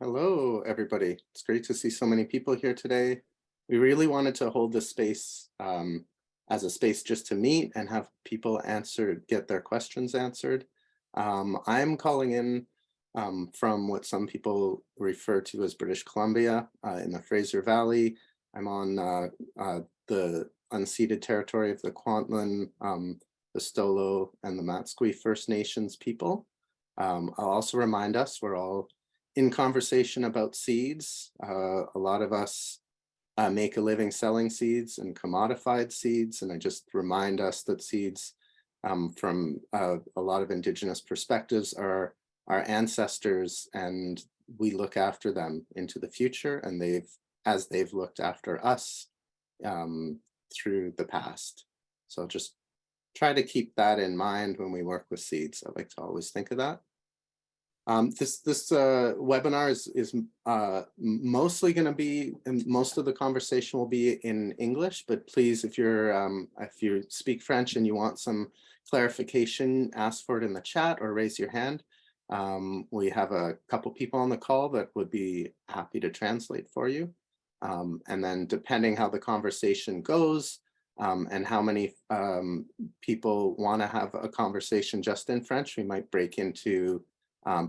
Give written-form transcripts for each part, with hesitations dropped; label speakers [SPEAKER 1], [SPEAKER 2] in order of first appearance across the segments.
[SPEAKER 1] Hello, everybody. It's great to see so many people here today. We really wanted to hold this space as a space just to meet and have people get their questions answered. I'm calling in from what some people refer to as British Columbia in the Fraser Valley. I'm on the unceded territory of the Kwantlen, the Stolo, and the Matsqui First Nations people. I'll also remind us we're all in conversation about seeds. A lot of us make a living selling seeds and commodified seeds, and I just remind us that seeds from a lot of Indigenous perspectives are our ancestors, and we look after them into the future, and as they've looked after us through the past. So just try to keep that in mind when we work with seeds. I like to always think of that. This webinar is mostly going to be, and most of the conversation will be in English, but please, if you speak French and you want some clarification, ask for it in the chat or raise your hand. We have a couple people on the call that would be happy to translate for you. And then depending how the conversation goes, and how many people want to have a conversation just in French, we might break into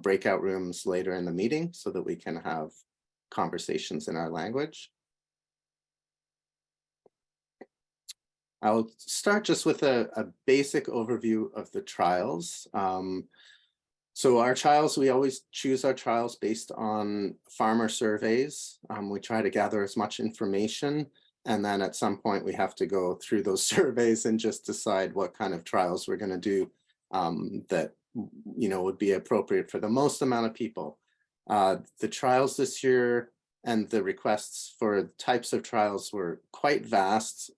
[SPEAKER 1] breakout rooms later in the meeting so that we can have conversations in our language. I'll start just with a basic overview of the trials. So our trials, we always choose our trials based on farmer surveys. We try to gather as much information, and then at some point we have to go through those surveys and just decide what kind of trials we're going to do that would be appropriate for the most amount of people. The trials this year and the requests for types of trials were quite vast.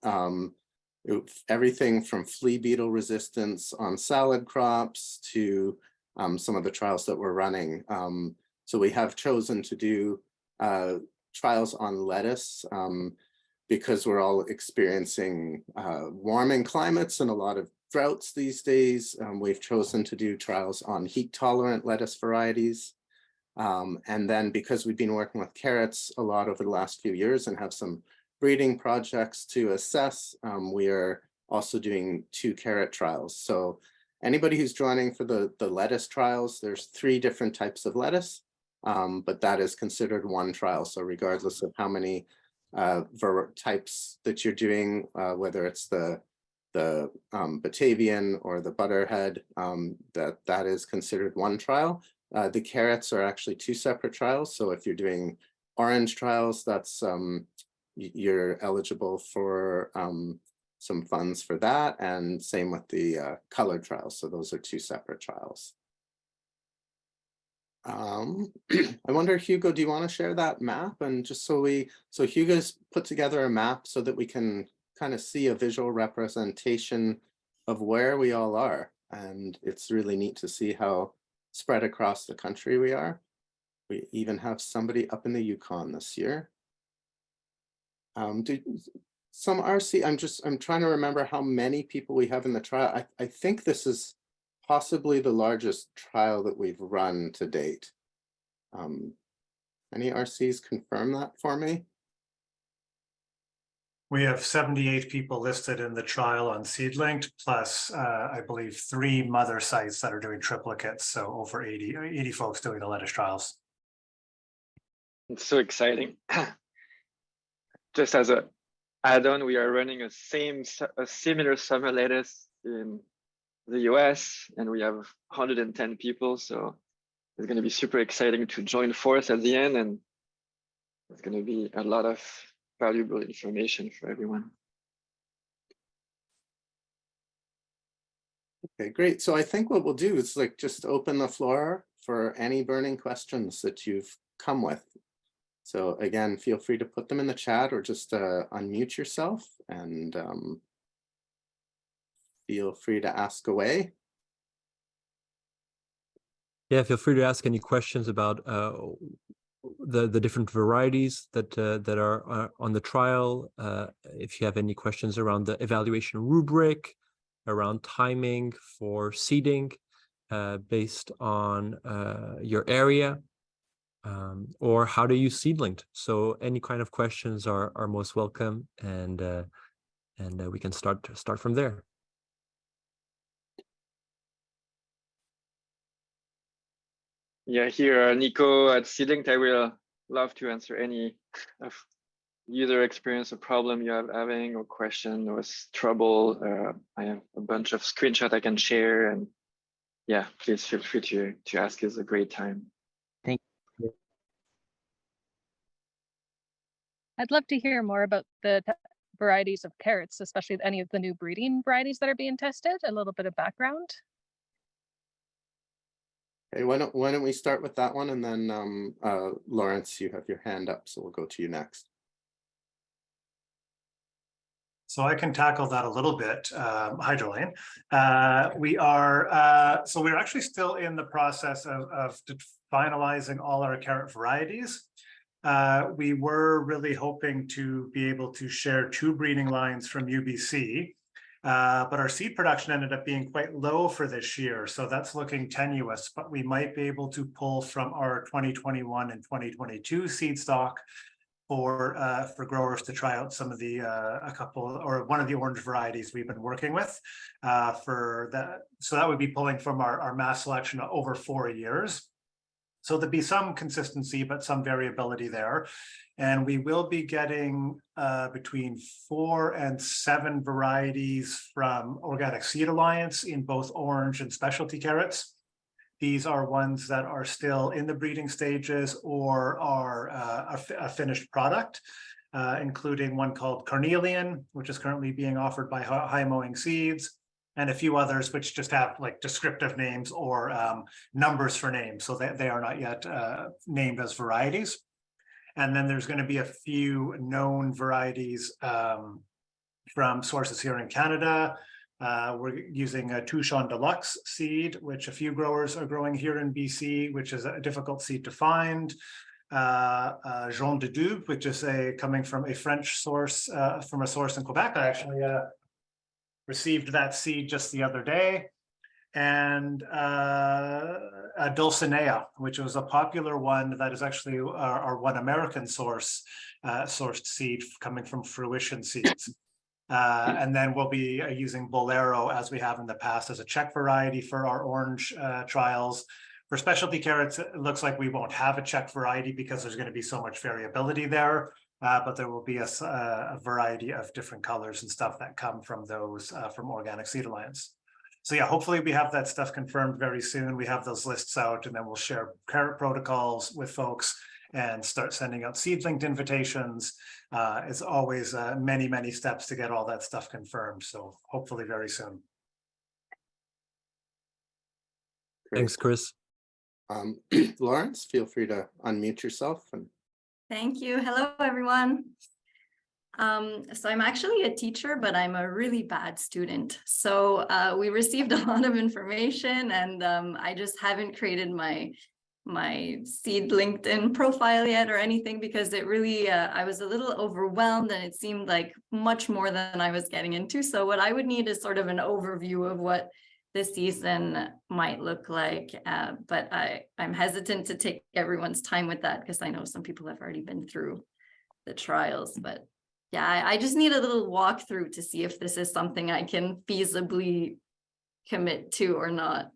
[SPEAKER 1] Everything from flea beetle resistance on salad crops to some of the trials that we're running. So we have chosen to do trials on lettuce because we're all experiencing warming climates and a lot of droughts these days. We've chosen to do trials on heat tolerant lettuce varieties. And then because we've been working with carrots a lot over the last few years and have some breeding projects to assess, we are also doing 2 carrot trials. So anybody who's joining for the lettuce trials, there's 3 different types of lettuce, but that is considered one trial. So regardless of how many types that you're doing, whether it's the Batavian or the Butterhead, that is considered one trial. The carrots are actually 2 separate trials. So if you're doing orange trials, that's you're eligible for some funds for that, and same with the colored trials. So those are 2 separate trials. I wonder, Hugo, do you want to share that map? And just so Hugo's put together a map so that we can kind of see a visual representation of where we all are. And it's really neat to see how spread across the country we are. We even have somebody up in the Yukon this year. Some RC, I'm trying to remember how many people we have in the trial. I think this is possibly the largest trial that we've run to date. Any RCs confirm that for me?
[SPEAKER 2] We have 78 people listed in the trial on SeedLinked, plus I believe 3 mother sites that are doing triplicates, so over 80 folks doing the lettuce trials.
[SPEAKER 3] It's so exciting. Just as a add-on, we are running a similar summer lettuce in the US, and we have 110 people, so it's going to be super exciting to join force at the end, and it's going to be a lot of valuable information for everyone.
[SPEAKER 1] Okay, great. So I think what we'll do is just open the floor for any burning questions that you've come with. So again, feel free to put them in the chat or just unmute yourself and feel free to ask away.
[SPEAKER 4] Yeah, feel free to ask any questions about the different varieties that are on the trial. If you have any questions around the evaluation rubric, around timing for seeding based on your area, or how to use seedlinked. So any kind of questions are most welcome, and we can start from there.
[SPEAKER 3] Yeah, here, Nico at Seedlinked, I will love to answer any of user experience or problem you are having, or question or trouble. I have a bunch of screenshots I can share, and yeah, please feel free to ask. It's a great time.
[SPEAKER 5] Thank you.
[SPEAKER 6] I'd love to hear more about the varieties of carrots, especially any of the new breeding varieties that are being tested, a little bit of background.
[SPEAKER 1] Okay, why don't we start with that one, and then Lawrence, you have your hand up, so we'll go to you next.
[SPEAKER 2] So I can tackle that a little bit, hi Jolene. We're actually still in the process of finalizing all our carrot varieties. We were really hoping to be able to share 2 breeding lines from UBC, but our seed production ended up being quite low for this year, so that's looking tenuous, but we might be able to pull from our 2021 and 2022 seed stock for growers to try out some of the one of the orange varieties we've been working with for that. So that would be pulling from our mass selection over 4 years. So there'd be some consistency, but some variability there. And we will be getting between 4 and 7 varieties from Organic Seed Alliance in both orange and specialty carrots. These are ones that are still in the breeding stages or are a finished product, including one called Carnelian, which is currently being offered by High Mowing Seeds, and a few others which just have like descriptive names or numbers for names, so that they are not yet named as varieties. And then there's going to be a few known varieties from sources here in Canada. We're using a Touchon Deluxe seed, which a few growers are growing here in BC, which is a difficult seed to find. Jean de Dube, which is coming from a French source, from a source in Quebec. I actually received that seed just the other day. And a Dulcinea, which was a popular one that is actually our one American sourced seed coming from Fruition Seeds. And then we'll be using Bolero, as we have in the past, as a Czech variety for our orange trials. For specialty carrots, it looks like we won't have a Czech variety because there's going to be so much variability there. But there will be a variety of different colors and stuff that come from those from Organic Seed Alliance. So yeah, hopefully we have that stuff confirmed very soon. We have those lists out, and then we'll share carrot protocols with folks and start sending out seed-linked invitations. It's always many, many steps to get all that stuff confirmed. So hopefully very soon.
[SPEAKER 1] Great.
[SPEAKER 4] Thanks, Chris.
[SPEAKER 1] Lawrence, feel free to unmute yourself.
[SPEAKER 7] Thank you. Hello, everyone. So I'm actually a teacher, but I'm a really bad student. So we received a lot of information, and I just haven't created my seed LinkedIn profile yet or anything, because it really, I was a little overwhelmed, and it seemed like much more than I was getting into. So what I would need is sort of an overview of what this season might look like. But I'm hesitant to take everyone's time with that, because I know some people have already been through the trials. But yeah, I just need a little walkthrough to see if this is something I can feasibly commit to or not.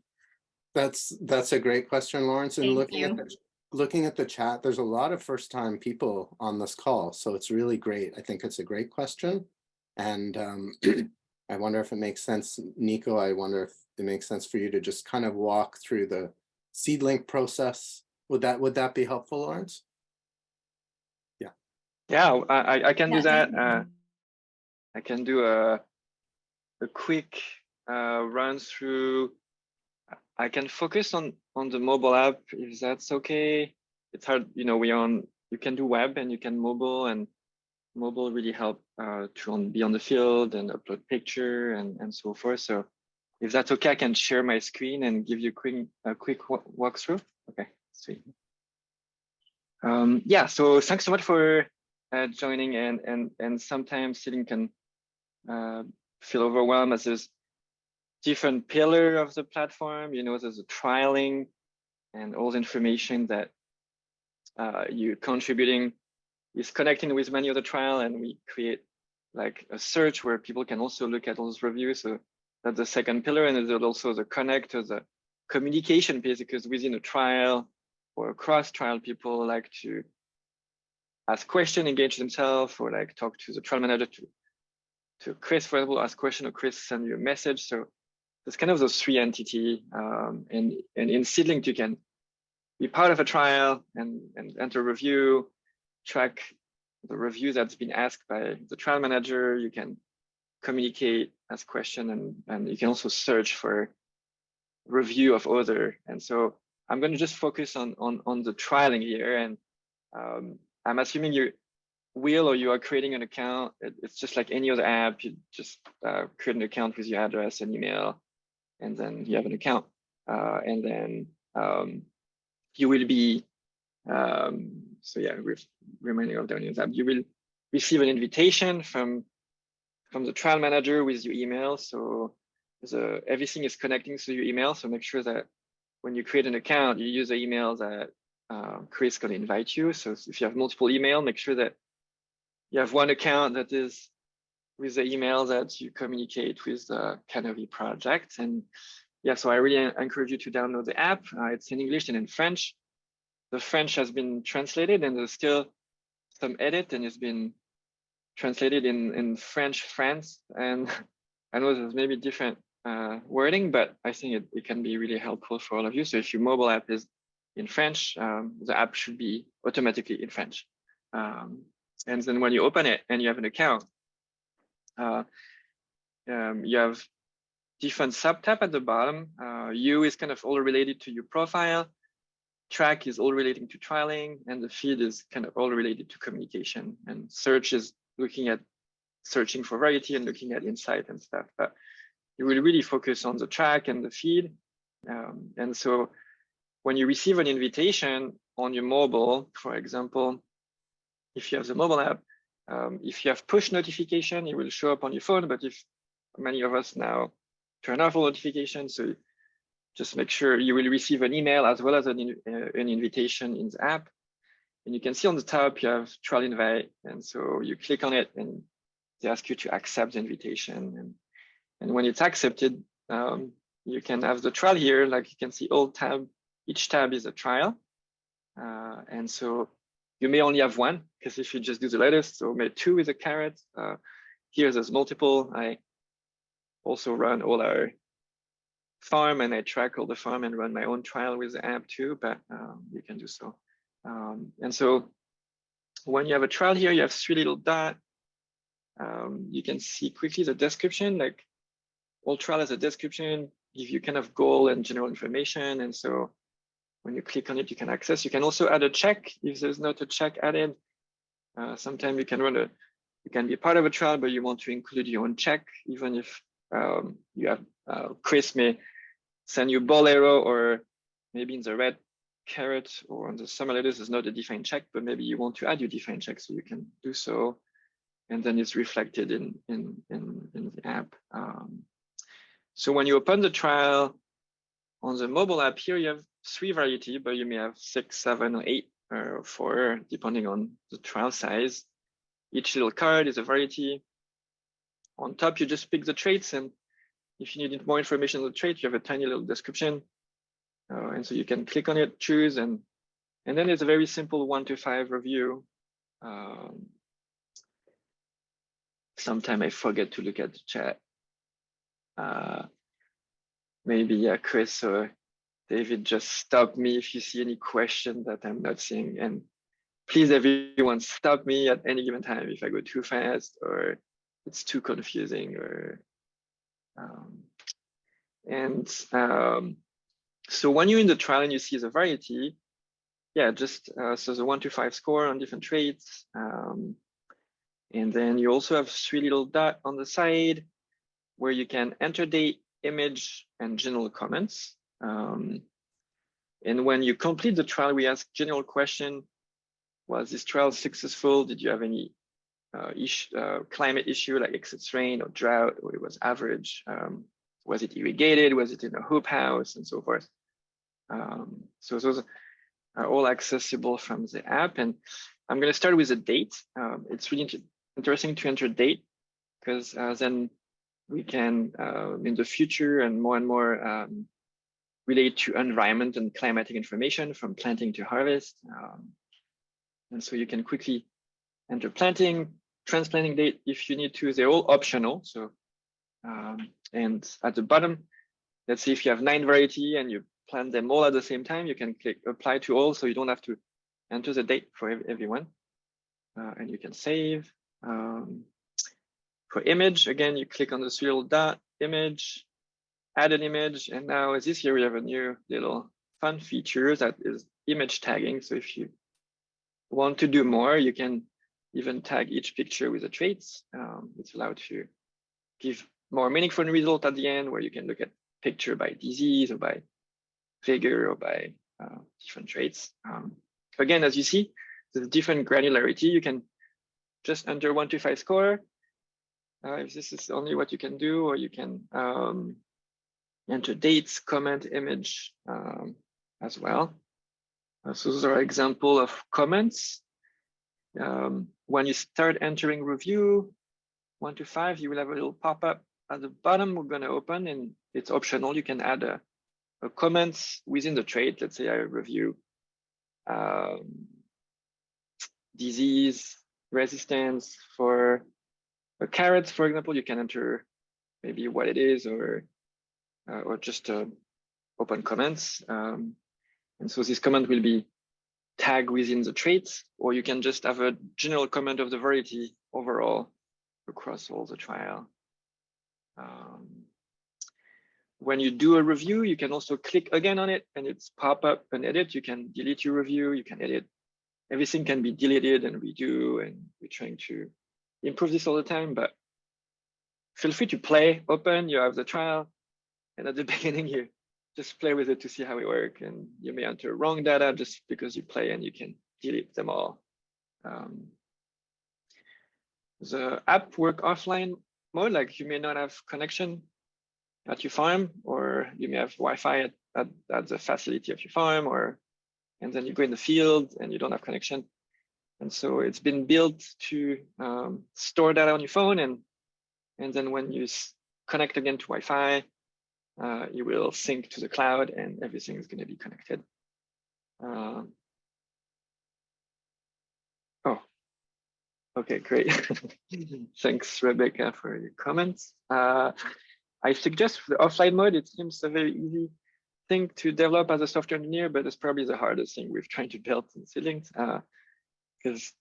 [SPEAKER 1] That's a great question, Lawrence. And looking at the chat, there's a lot of first-time people on this call, so it's really great. I think it's a great question, and I wonder if it makes sense, Nico. I wonder if it makes sense for you to just kind of walk through the seedlink process. Would that be helpful, Lawrence?
[SPEAKER 3] Yeah, I can do that. I can do a quick run through. I can focus on the mobile app, if that's okay. It's hard, you can do web and you can mobile, and mobile really help to be on the field and upload picture and so forth. So if that's okay, I can share my screen and give you a quick walkthrough. Okay, sweet. Yeah, so thanks so much for joining, and sometimes sitting can feel overwhelmed as there's different pillar of the platform. There's a trialing and all the information that you contributing, is connecting with many other trial, and we create like a search where people can also look at those reviews. So that's the second pillar, and there's also the connect or the communication piece, because within a trial or across trial, people like to ask questions, engage themselves, or like talk to the trial manager, to Chris, for example, ask question, or Chris send you a message. So there's kind of those three entities, and in Seedlink you can be part of a trial and enter review, track the review that's been asked by the trial manager. You can communicate, ask question, and you can also search for review of other. And so I'm going to just focus on the trialing here. And I'm assuming you will, or you are creating an account. It's just like any other app. You just create an account with your address and email, and then you have an account. And then you will be, so yeah, reminding of the audience app, you will receive an invitation from the trial manager with your email. So everything is connecting to your email. So make sure that when you create an account, you use the email that Chris can invite you. So if you have multiple email, make sure that you have one account that is with the email that you communicate with the Canopy project. And yeah, so I really encourage you to download the app. It's in English and in French. The French has been translated, and there's still some edit, and it's been translated in French France. And I know there's maybe different wording, but I think it can be really helpful for all of you. So if your mobile app is in French, the app should be automatically in French. And then when you open it and you have an account, you have different subtab at the bottom. You is kind of all related to your profile. Track is all relating to trialing, and the feed is kind of all related to communication. And search is looking at searching for variety and looking at insight and stuff. But you will really focus on the track and the feed. And so when you receive an invitation on your mobile, for example, if you have the mobile app, if you have push notification, it will show up on your phone. But if many of us now turn off all notifications, so just make sure you will receive an email as well as an invitation in the app. And you can see on the top, you have trial invite. And so you click on it and they ask you to accept the invitation. And when it's accepted, you can have the trial here. Like you can see all tab, each tab is a trial. And so you may only have one, because if you just do the lettuce, so maybe 2 with a carrot. Here there's multiple. I also run all our farm, and I track all the farm and run my own trial with the app too, but you can do so. And so when you have a trial here, you have 3 little dots. You can see quickly the description, like all trial has a description, give you kind of goal and general information. And so when you click on it, you can access. You can also add a check if there's not a check added. Sometimes you can you can be part of a trial, but you want to include your own check, even if you have Chris may send you bolero, or maybe in the red carrot or on the summer lettuce is not a defined check, but maybe you want to add your defined check, so you can do so, and then it's reflected in the app. So when you open the trial on the mobile app here, you have 3 variety, but you may have 6, 7, or 8, or 4, depending on the trial size. Each little card is a variety. On top, you just pick the traits, and if you need more information on the trait, you have a tiny little description. And so you can click on it, choose, and then it's a very simple 1 to 5 review. Sometimes I forget to look at the chat. Maybe Chris or David, just stop me if you see any question that I'm not seeing. And please, everyone, stop me at any given time if I go too fast or it's too confusing. Or so when you're in the trial and you see the variety, yeah, just so the 1 to 5 score on different traits. And then you also have 3 little dots on the side where you can enter date, image, and general comments. And when you complete the trial, we ask general question: was this trial successful? Did you have any climate issue like excess rain or drought, or it was average? Was it irrigated? Was it in a hoop house, and so forth? So those are all accessible from the app. And I'm going to start with a date. It's really interesting to enter date, because then we can, in the future and more, relate to environment and climatic information from planting to harvest. And so you can quickly enter planting, transplanting date if you need to. They're all optional. So, and at the bottom, let's say if you have 9 variety and you plant them all at the same time, you can click apply to all, so you don't have to enter the date for everyone. And you can save. For image, again, you click on the 3 little dot, image, add an image. And now this year we have a new little fun feature that is image tagging. So if you want to do more, you can even tag each picture with the traits. It's allowed to give more meaningful result at the end, where you can look at picture by disease or by figure or by different traits. Again, as you see, there's different granularity. You can just enter 1 to 5 score. If this is only what you can do, or you can enter dates, comment, image as well. So those are examples of comments. When you start entering review 1 to 5, you will have a little pop-up at the bottom. We're going to open, and it's optional. You can add a comments within the trait. Let's say I review disease resistance for carrots, for example. You can enter maybe what it is, or just open comments. And so this comment will be tagged within the traits, or you can just have a general comment of the variety overall across all the trial. When you do a review, you can also click again on it, and it's pop up and edit. You can delete your review, you can edit. Everything can be deleted and redo, and we're trying to improve this all the time, but feel free to play, open, you have the trial, and at the beginning you just play with it to see how it works, and you may enter wrong data just because you play, and you can delete them all. The app work offline mode, like you may not have connection at your farm, or you may have Wi-Fi at the facility of your farm, and then you go in the field and you don't have connection. And so it's been built to store data on your phone, and then when you connect again to Wi-Fi, you will sync to the cloud, and everything is going to be connected. Oh, okay, great. Thanks, Rebecca, for your comments. I suggest for the offline mode, it seems a very easy thing to develop as a software engineer, but it's probably the hardest thing we've tried to build in Seedlings, because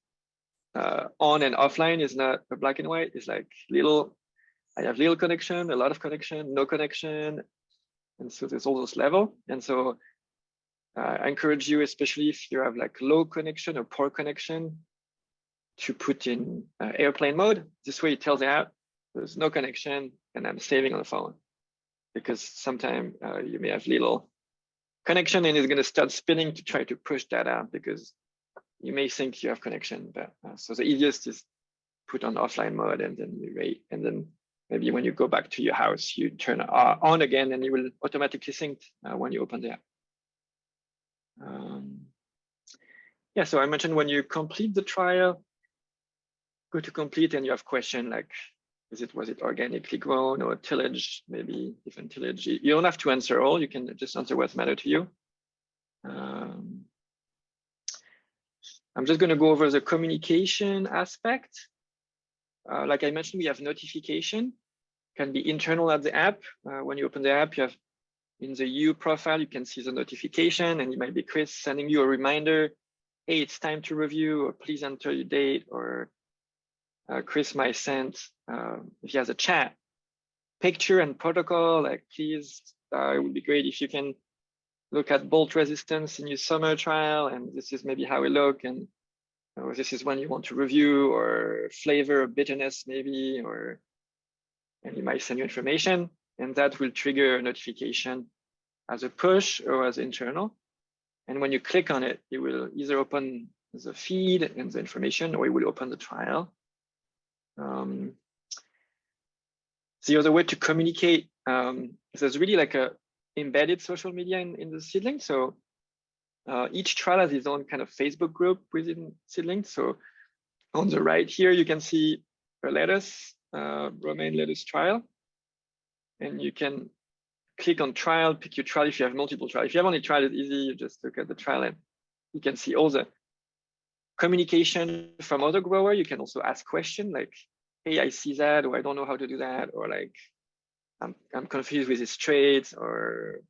[SPEAKER 3] on and offline is not a black and white. It's like I have little connection, a lot of connection, no connection. And so there's all those levels. And so I encourage you, especially if you have like low connection or poor connection, to put in airplane mode. This way it tells the app there's no connection and I'm saving on the phone. Because sometimes you may have little connection and it's going to start spinning to try to push data, because you may think you have connection. But so the easiest is put on offline mode, and then you wait, and then maybe when you go back to your house, you turn on again, and you will automatically sync when you open the app. Yeah, so I mentioned when you complete the trial, go to complete, and you have question like, was it organically grown or tillage, maybe different tillage? You don't have to answer all, you can just answer what's matter to you. I'm just going to go over the communication aspect. Like I mentioned, we have notification, can be internal at the app. When you open the app, you have in the You profile, you can see the notification, and it might be Chris sending you a reminder, hey, it's time to review, or please enter your date, or Chris might send, if he has a chat, picture and protocol, like please, it would be great if you can look at bolt resistance in your summer trial, and this is maybe how it look, and or this is when you want to review, or flavor or bitterness maybe, and he might send you information, and that will trigger a notification as a push or as internal. And when you click on it, it will either open the feed and the information, or it will open the trial. The other way to communicate, there's really like a embedded social media in the Seedling. So Each trial has its own kind of Facebook group within Seedlink. So on the right here, you can see a lettuce, romaine lettuce trial. And you can click on trial, pick your trial if you have multiple trials. If you have only trial, it's easy. You just look at the trial and you can see all the communication from other grower. You can also ask questions like, hey, I see that, or I don't know how to do that, or like, I'm confused with this trait, or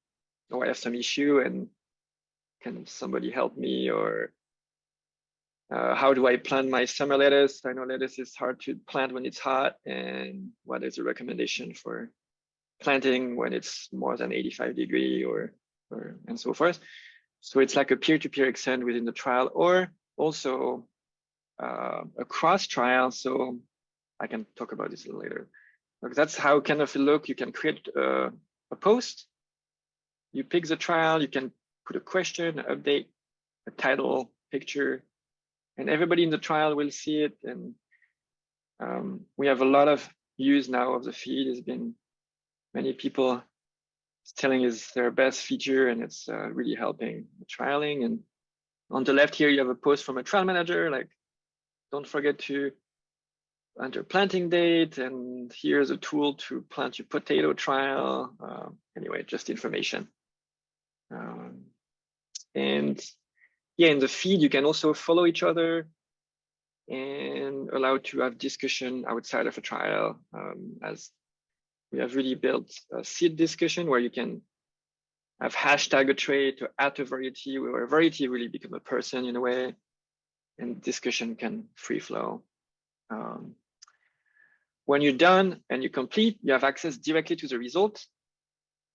[SPEAKER 3] I have some issue and can somebody help me? Or how do I plant my summer lettuce? I know lettuce is hard to plant when it's hot, and what is the recommendation for planting when it's more than 85 degrees or and so forth. So it's like a peer-to-peer exchange within the trial, or also a cross trial. So I can talk about this a little later. That's how kind of look. You can create a post. You pick the trial. You can put a question, an update, a title, picture, and everybody in the trial will see it. And we have a lot of use now of the feed. It's been many people telling is their best feature, and it's really helping the trialing. And on the left here, you have a post from a trial manager, like, don't forget to enter planting date, and here's a tool to plant your potato trial. Anyway, just information. And yeah, in the feed, you can also follow each other and allow to have discussion outside of a trial, as we have really built a seed discussion where you can have hashtag a trait or at a variety, where a variety really become a person in a way, and discussion can free flow. When you're done and you complete, you have access directly to the result.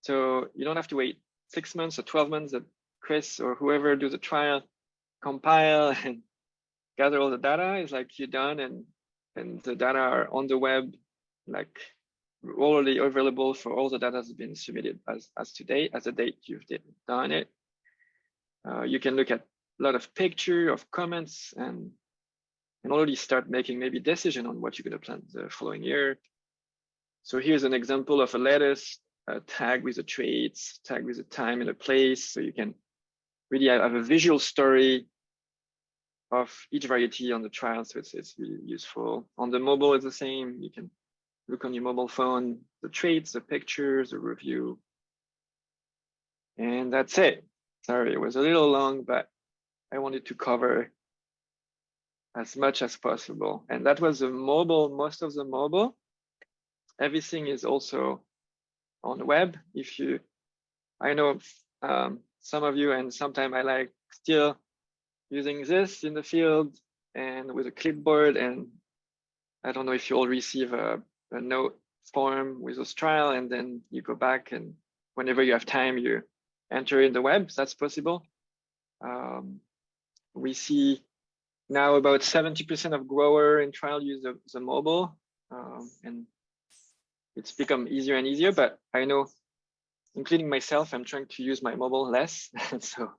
[SPEAKER 3] So you don't have to wait 6 months or 12 months that Chris or whoever do the trial, compile and gather all the data. It's like you're done, and the data are on the web, like already available for all the data has been submitted as today, as the date you've done it. You can look at a lot of picture, of comments, and already start making maybe decision on what you're going to plant the following year. So here's an example of a lettuce, tag with the traits, tag with the time and a place. So you can really have a visual story of each variety on the trial. So it's really useful. On the mobile, it's the same. You can look on your mobile phone, the traits, the pictures, the review. And that's it. Sorry, it was a little long, but I wanted to cover as much as possible. And that was the mobile, most of the mobile. Everything is also on the web. If you, I know some of you, and sometimes I like still using this in the field and with a clipboard. And I don't know if you all receive a note form with those trial, and then you go back, and whenever you have time, you enter in the web. That's possible. We see now about 70% of grower in trial use the mobile, and it's become easier and easier, but I know, including myself, I'm trying to use my mobile less. So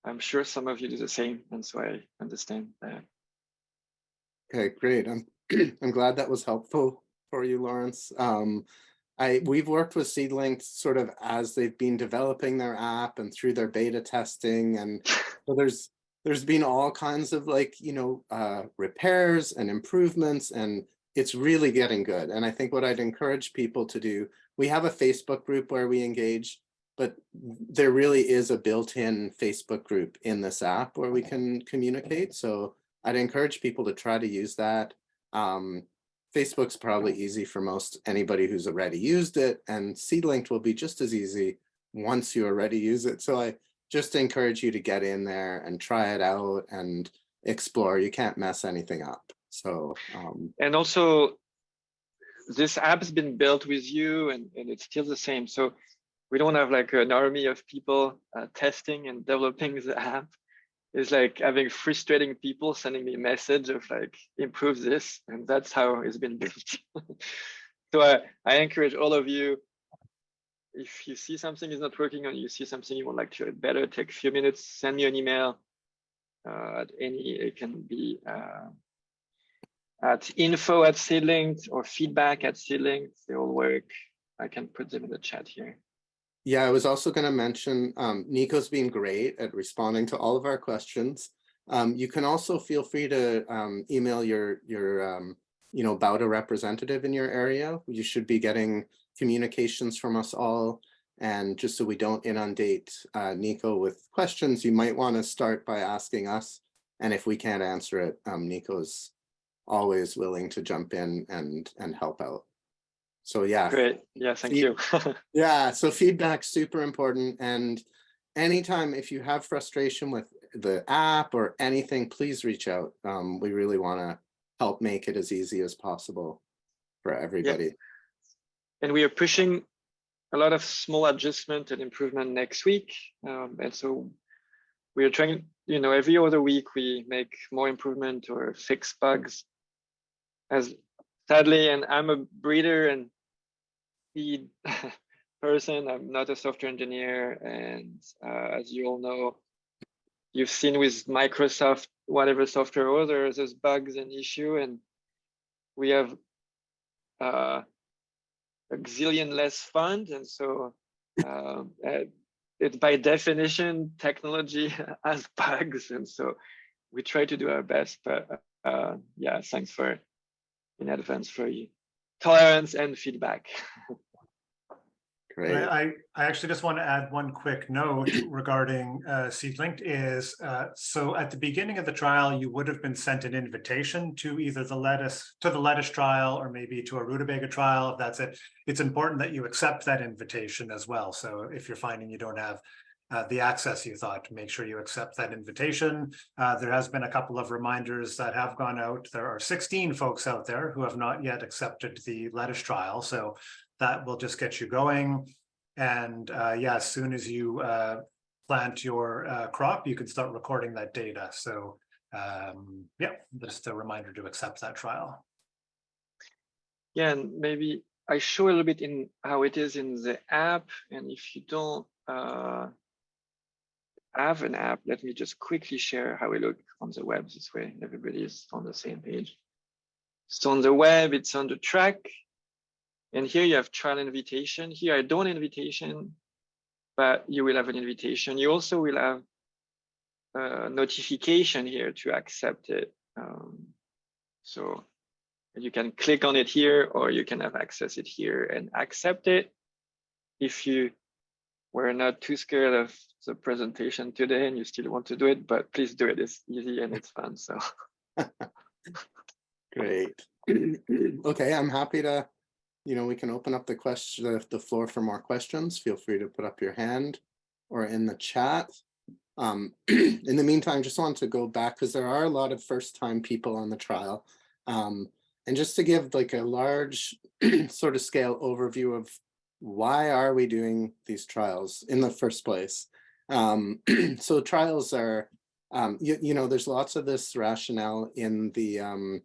[SPEAKER 3] I'm sure some of you do the same, and so I understand that.
[SPEAKER 1] Okay, great. I'm glad that was helpful for you, Lawrence. We've worked with Seedlink sort of as they've been developing their app and through their beta testing, and so there's been all kinds of repairs and improvements, and it's really getting good. And I think what I'd encourage people to do, we have a Facebook group where we engage, but there really is a built-in Facebook group in this app where we can communicate. So I'd encourage people to try to use that. Facebook's probably easy for most anybody who's already used it, and Seedlink will be just as easy once you already use it. So I just encourage you to get in there and try it out and explore. You can't mess anything up. So
[SPEAKER 3] and also this app has been built with you, and it's still the same. So we don't have like an army of people testing and developing the app. It's like having frustrating people sending me a message of like, improve this, and that's how it's been built. So I encourage all of you, if you see something is not working, or you see something you would like to better, take a few minutes, send me an email. It can be at info@Seedlink or feedback@Seedlink. They all work. I can put them in the chat here.
[SPEAKER 1] Yeah, I was also going to mention Nico's been great at responding to all of our questions. You can also feel free to email your Bauta representative in your area. You should be getting communications from us all. And just so we don't inundate Nico with questions, you might want to start by asking us. And if we can't answer it, Nico's always willing to jump in and help out. So yeah.
[SPEAKER 3] Great. Yeah, thank you.
[SPEAKER 1] Yeah, so feedback's super important. And anytime if you have frustration with the app or anything, please reach out. We really want to help make it as easy as possible for everybody.
[SPEAKER 3] Yeah. And we are pushing a lot of small adjustment and improvement next week. And so we are trying, every other week we make more improvement or fix bugs. As sadly, and I'm a breeder and feed person, I'm not a software engineer. And as you all know, you've seen with Microsoft, whatever software order, there's bugs and issue, and we have a gazillion less funds. And so it's by definition, technology has bugs. And so we try to do our best, but yeah, thanks in advance for your tolerance and feedback.
[SPEAKER 1] Great.
[SPEAKER 2] I actually just want to add one quick note regarding Seedlinked is, so at the beginning of the trial, you would have been sent an invitation to either the lettuce trial or maybe to a rutabaga trial. If that's it, it's important that you accept that invitation as well. So if you're finding you don't have the access you thought, make sure you accept that invitation. There has been a couple of reminders that have gone out. There are 16 folks out there who have not yet accepted the lettuce trial. So that will just get you going. And yeah, as soon as you plant your crop, you can start recording that data. So yeah, just a reminder to accept that trial.
[SPEAKER 3] Yeah, and maybe I show a little bit in how it is in the app. And if you don't have an app, let me just quickly share how we look on the web. This way, everybody is on the same page. So on the web, it's under track. And here you have trial invitation. Here I don't invitation, but you will have an invitation. You also will have a notification here to accept it. So you can click on it here, or you can have access it here and accept it. If you were not too scared of the presentation today and you still want to do it, but please do it. It's easy and it's fun. So
[SPEAKER 1] great. Okay, I'm happy to. We can open up the floor for more questions. Feel free to put up your hand or in the chat. In the meantime, just want to go back because there are a lot of first-time people on the trial. And just to give like a large sort of scale overview of why are we doing these trials in the first place. So trials are, there's lots of this rationale in the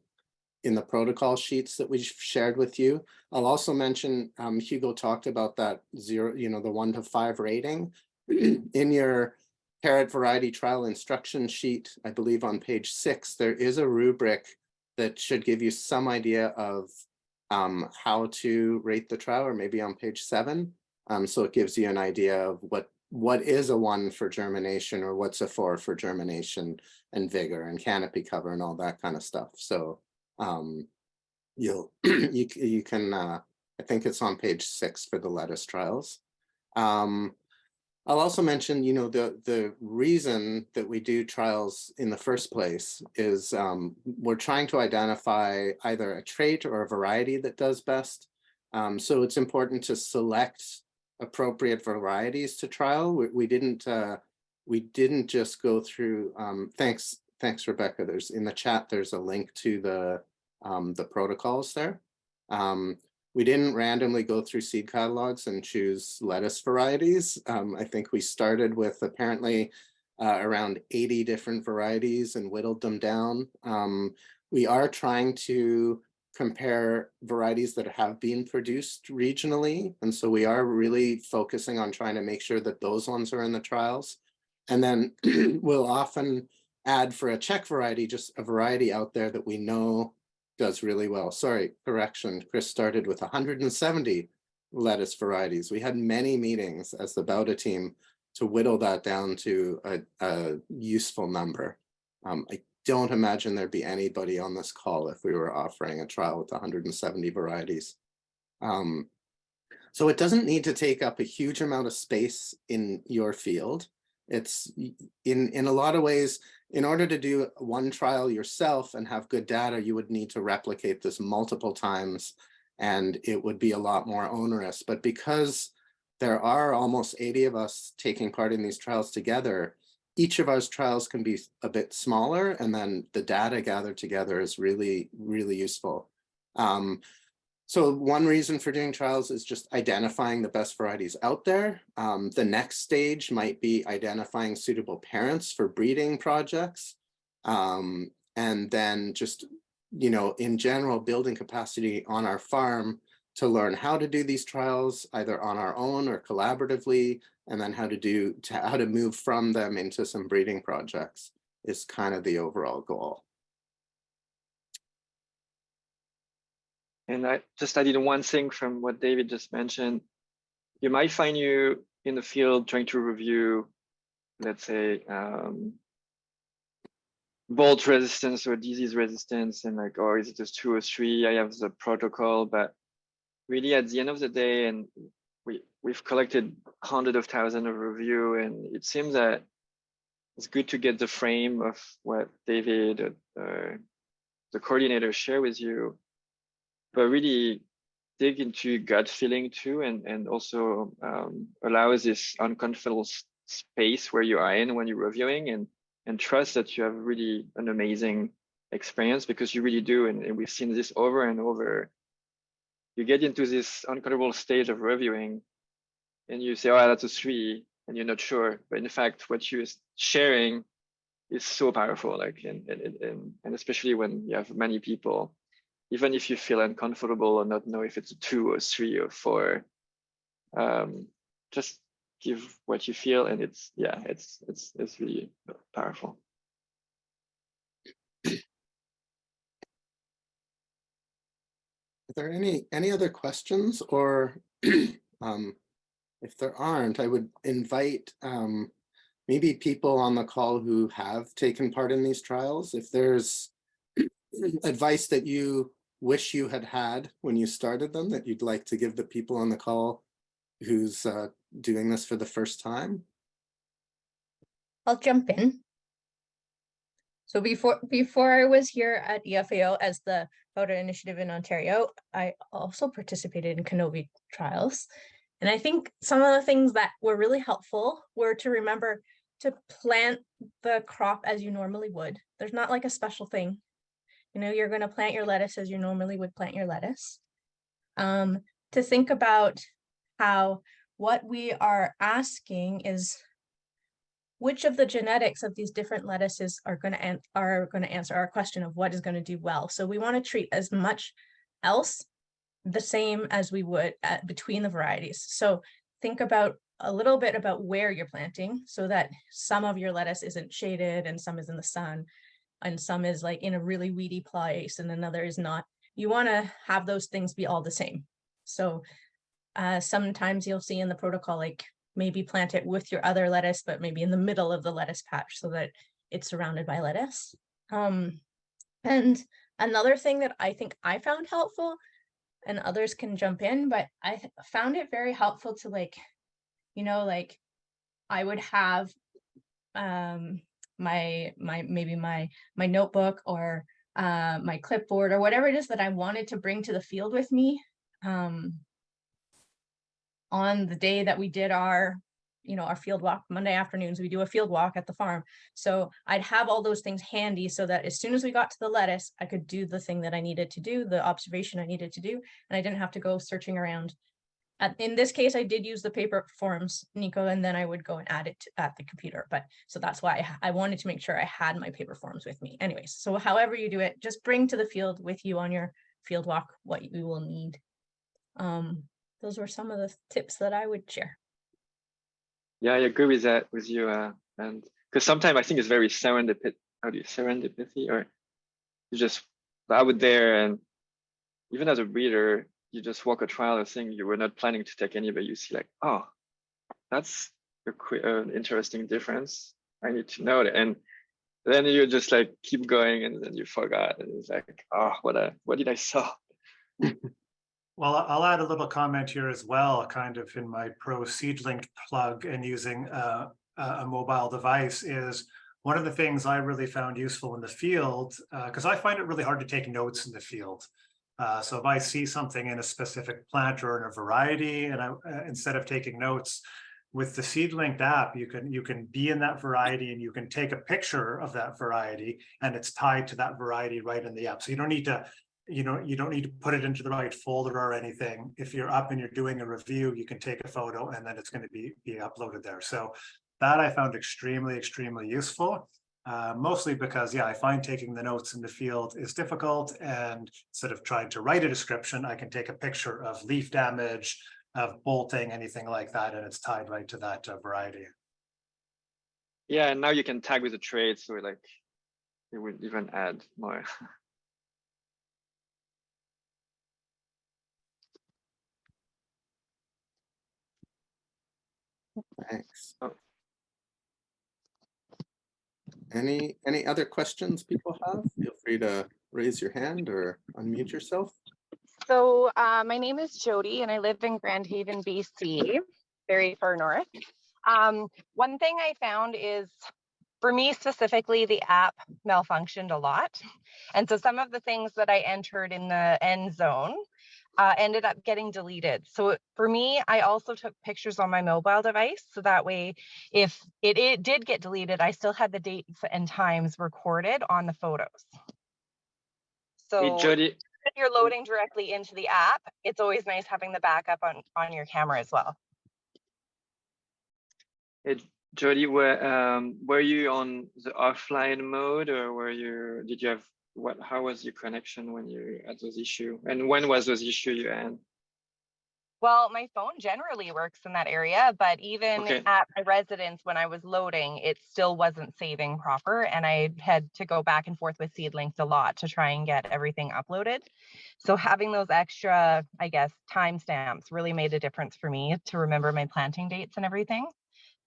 [SPEAKER 1] protocol sheets that we've shared with you. I'll also mention, Hugo talked about that the 1 to 5 rating. In your carrot variety trial instruction sheet, I believe on page 6, there is a rubric that should give you some idea of how to rate the trial, or maybe on page 7. So it gives you an idea of what is a 1 for germination, or what's a 4 for germination and vigor and canopy cover and all that kind of stuff. So you can I think it's on page 6 for the lettuce trials. I'll also mention, the reason that we do trials in the first place is we're trying to identify either a trait or a variety that does best. So it's important to select appropriate varieties to trial. We didn't just go through. Thanks, Rebecca. In the chat, there's a link to the protocols there. We didn't randomly go through seed catalogs and choose lettuce varieties. I think we started with apparently around 80 different varieties and whittled them down. We are trying to compare varieties that have been produced regionally. And so we are really focusing on trying to make sure that those ones are in the trials. And then we'll often add for a check variety, just a variety out there that we know does really well. Sorry, correction. Chris started with 170 lettuce varieties. We had many meetings as the Bauta team to whittle that down to a useful number. I don't imagine there'd be anybody on this call if we were offering a trial with 170 varieties. So it doesn't need to take up a huge amount of space in your field. It's in a lot of ways, in order to do one trial yourself and have good data, you would need to replicate this multiple times, and it would be a lot more onerous. But because there are almost 80 of us taking part in these trials together, each of our trials can be a bit smaller, and then the data gathered together is really, really useful. So one reason for doing trials is just identifying the best varieties out there. The next stage might be identifying suitable parents for breeding projects. And then just, you know, in general, building capacity on our farm to learn how to do these trials, either on our own or collaboratively, and then how to move from them into some breeding projects is kind of the overall goal.
[SPEAKER 3] And I just added one thing from what David just mentioned. You might find you in the field trying to review, let's say, bolt resistance or disease resistance, and like, oh, is it just 2 or 3? I have the protocol, but really at the end of the day, and we've collected hundreds of thousands of review, and it seems that it's good to get the frame of what David, the coordinator, share with you, but really dig into your gut feeling too, and also allows this uncomfortable space where you are in when you're reviewing, and trust that you have really an amazing experience, because you really do, and we've seen this over and over. You get into this uncomfortable stage of reviewing, and you say, oh, that's a 3, and you're not sure, but in fact, what you're sharing is so powerful, like, and especially when you have many people. Even if you feel uncomfortable or not know if it's a 2 or 3 or 4, just give what you feel, and it's really powerful.
[SPEAKER 1] Are there any other questions, or if there aren't, I would invite maybe people on the call who have taken part in these trials, if there's advice that you wish you had had when you started them that you'd like to give the people on the call who's doing this for the first time.
[SPEAKER 5] I'll jump in. So before I was here at EFAO as the Bauta initiative in Ontario, I also participated in Canovi trials. And I think some of the things that were really helpful were to remember to plant the crop as you normally would. There's not like a special thing. You know, you're going to plant your lettuce as you normally would plant your lettuce. To think about how what we are asking is which of the genetics of these different lettuces are going to answer our question of what is going to do well. So we want to treat as much else the same as we would between the varieties. So think about a little bit about where you're planting, so that some of your lettuce isn't shaded and some is in the sun, and some is like in a really weedy place and another is not. You want to have those things be all the same. So sometimes you'll see in the protocol, like maybe plant it with your other lettuce, but maybe in the middle of the lettuce patch so that it's surrounded by lettuce. And another thing that I think I found helpful, and others can jump in, but I found it very helpful to, like, you know, like I would have my notebook or my clipboard or whatever it is that I wanted to bring to the field with me on the day that we did our field walk. Monday afternoons we do a field walk at the farm, so I'd have all those things handy so that as soon as we got to the lettuce, I could do the thing that I needed to do, the observation I needed to do, and I didn't have to go searching around. In this case, I did use the paper forms, Nico, and then I would go and add it at the computer. But so that's why I wanted to make sure I had my paper forms with me. Anyways, so however you do it, just bring to the field with you on your field walk what you will need. Those were some of the tips that I would share.
[SPEAKER 3] Yeah, I agree with that with you. And because sometimes I think it's very serendipity, or you just out there, and even as a breeder, you just walk a trial or thing you were not planning to take any, but you see like, oh, that's an interesting difference. I need to know that. And then you just like keep going, and then you forgot. And it's like, oh, what did I saw?
[SPEAKER 2] Well, I'll add a little comment here as well, kind of in my pro seedling plug and using a mobile device is one of the things I really found useful in the field, because I find it really hard to take notes in the field. So if I see something in a specific plant or in a variety, and instead of taking notes, with the SeedLinked app, you can be in that variety and you can take a picture of that variety, and it's tied to that variety right in the app. So you don't need to, you don't need to put it into the right folder or anything. If you're up and you're doing a review, you can take a photo and then it's going to be uploaded there. So that I found extremely, extremely useful. Mostly because, yeah, I find taking the notes in the field is difficult, and instead of trying to write a description, I can take a picture of leaf damage, of bolting, anything like that, and it's tied right to that variety.
[SPEAKER 3] Yeah, and now you can tag with the trait, so like it would even add more.
[SPEAKER 1] Thanks.
[SPEAKER 3] Oh.
[SPEAKER 1] Any other questions people have? Feel free to raise your hand or unmute yourself.
[SPEAKER 8] So my name is Jody and I live in Grand Haven, BC, very far north. One thing I found is, for me specifically, the app malfunctioned a lot. And so some of the things that I entered in the end zone ended up getting deleted. So for me, I also took pictures on my mobile device. So that way, if it did get deleted, I still had the dates and times recorded on the photos. So
[SPEAKER 3] Hey, Jody,
[SPEAKER 8] if you're loading directly into the app, it's always nice having the backup on your camera as well.
[SPEAKER 3] hey, Jody, were you on the offline mode, or did you have how was your connection when you had those issues? And when was those issues you had?
[SPEAKER 8] Well, my phone generally works in that area, but even
[SPEAKER 3] Okay.
[SPEAKER 8] at my residence, when I was loading, it still wasn't saving proper. And I had to go back and forth with SeedLinked a lot to try and get everything uploaded. So having those extra, I guess, timestamps really made a difference for me to remember my planting dates and everything.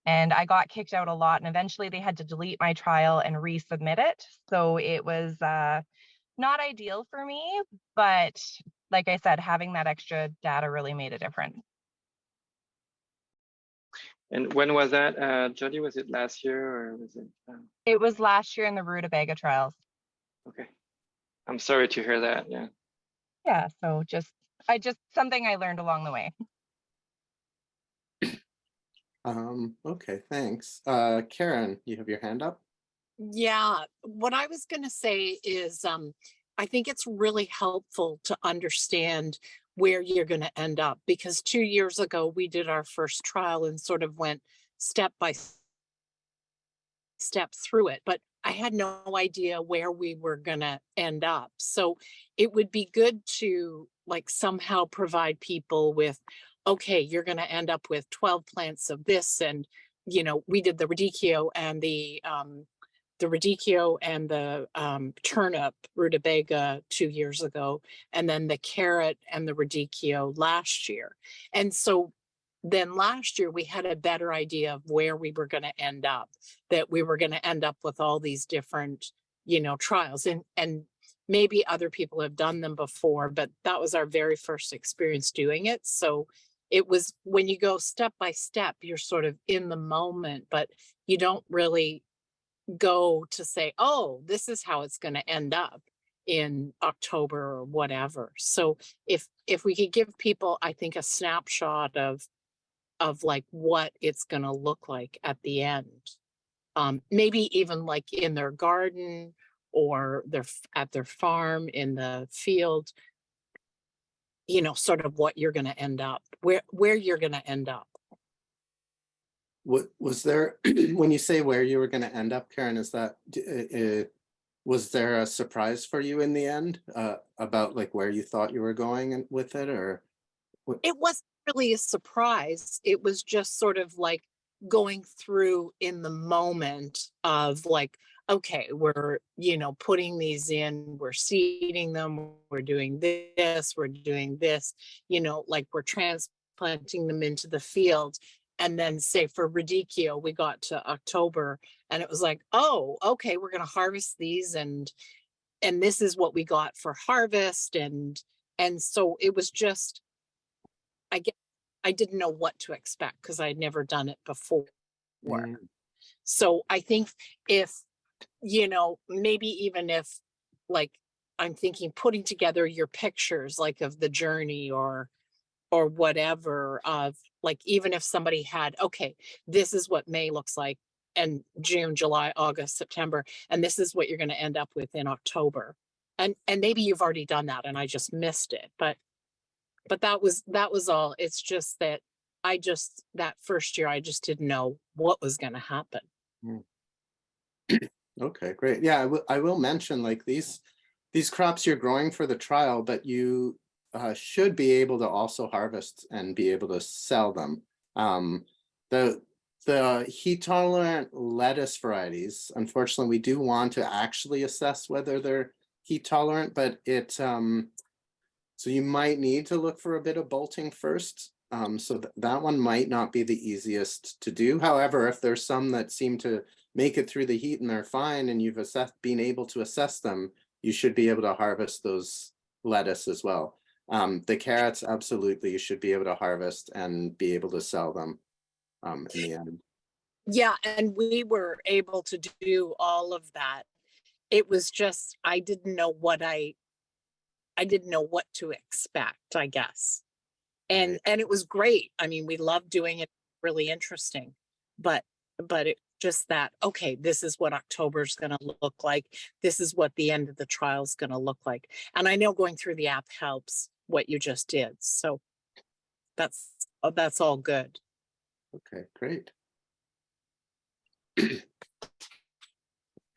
[SPEAKER 8] And I got kicked out a lot, and eventually they had to delete my trial and resubmit it. So it was not ideal for me, but like I said, having that extra data really made a difference.
[SPEAKER 3] And when was that, Jody? Was it last year, or was it?
[SPEAKER 8] It was last year in the rutabaga trials.
[SPEAKER 3] Okay, I'm sorry to hear that. Yeah.
[SPEAKER 8] Yeah, so something I learned along the way.
[SPEAKER 1] Okay, thanks. Karen, you have your hand up?
[SPEAKER 9] Yeah, what I was going to say is I think it's really helpful to understand where you're going to end up, because 2 years ago we did our first trial and sort of went step by step through it, but I had no idea where we were going to end up. So it would be good to like somehow provide people with, okay, you're going to end up with 12 plants of this, and you know, we did the radicchio and the turnip rutabaga 2 years ago, and then the carrot and the radicchio last year. And so then last year we had a better idea of where we were going to end up, that we were going to end up with all these different, you know, trials, and maybe other people have done them before, but that was our very first experience doing it. So it was, when you go step by step, you're sort of in the moment, but you don't really go to say, oh, this is how it's going to end up in October or whatever. So if we could give people, I think, a snapshot of like what it's going to look like at the end, maybe even like in their garden or at their farm, in the field, you know, sort of what you're going to end up, where you're going to end up.
[SPEAKER 1] What was there, when you say where you were going to end up, Karen, is that, was there a surprise for you in the end about like where you thought you were going with it, or?
[SPEAKER 9] It wasn't really a surprise. It was just sort of like going through in the moment of like, okay, we're, putting these in, we're seeding them, we're doing this, like we're transplanting them into the field. And then say for radicchio, we got to October and it was like, oh, okay, we're going to harvest these and this is what we got for harvest. And so it was just, I guess I didn't know what to expect because I'd never done it before. So I think if, maybe even if like, I'm thinking putting together your pictures like of the journey or whatever of like, even if somebody had, okay, this is what May looks like and June, July, August, September, and this is what you're going to end up with in October. And maybe you've already done that and I just missed it, but that was all. It's just that that first year, I just didn't know what was going to happen.
[SPEAKER 1] Okay, great. Yeah, I will mention like these crops you're growing for the trial, but you should be able to also harvest and be able to sell them. The heat tolerant lettuce varieties, unfortunately, we do want to actually assess whether they're heat tolerant, but so you might need to look for a bit of bolting first. So that one might not be the easiest to do. However, if there's some that seem to make it through the heat and they're fine and you've been able to assess them, you should be able to harvest those lettuce as well. The carrots, absolutely, you should be able to harvest and be able to sell them in the end.
[SPEAKER 9] Yeah, and we were able to do all of that. It was just, I didn't know what to expect, I guess. And it was great. I mean, we loved doing it, really interesting, but it just that, okay, this is what October is going to look like. This is what the end of the trial is going to look like. And I know going through the app helps what you just did. So that's all good.
[SPEAKER 1] Okay, great.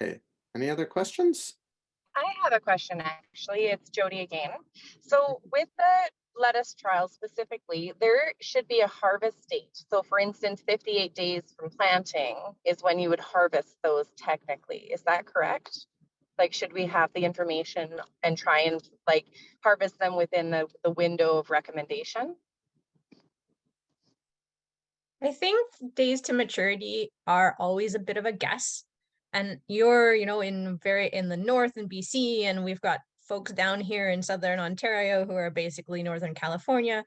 [SPEAKER 1] Okay, any other questions?
[SPEAKER 8] I have a question, actually. It's Jody again. So with the lettuce trial specifically, there should be a harvest date. So for instance, 58 days from planting is when you would harvest those technically. Is that correct? Like, should we have the information and try and like harvest them within the window of recommendation?
[SPEAKER 5] I think days to maturity are always a bit of a guess. And you're, in the north in BC, and we've got folks down here in Southern Ontario who are basically Northern California.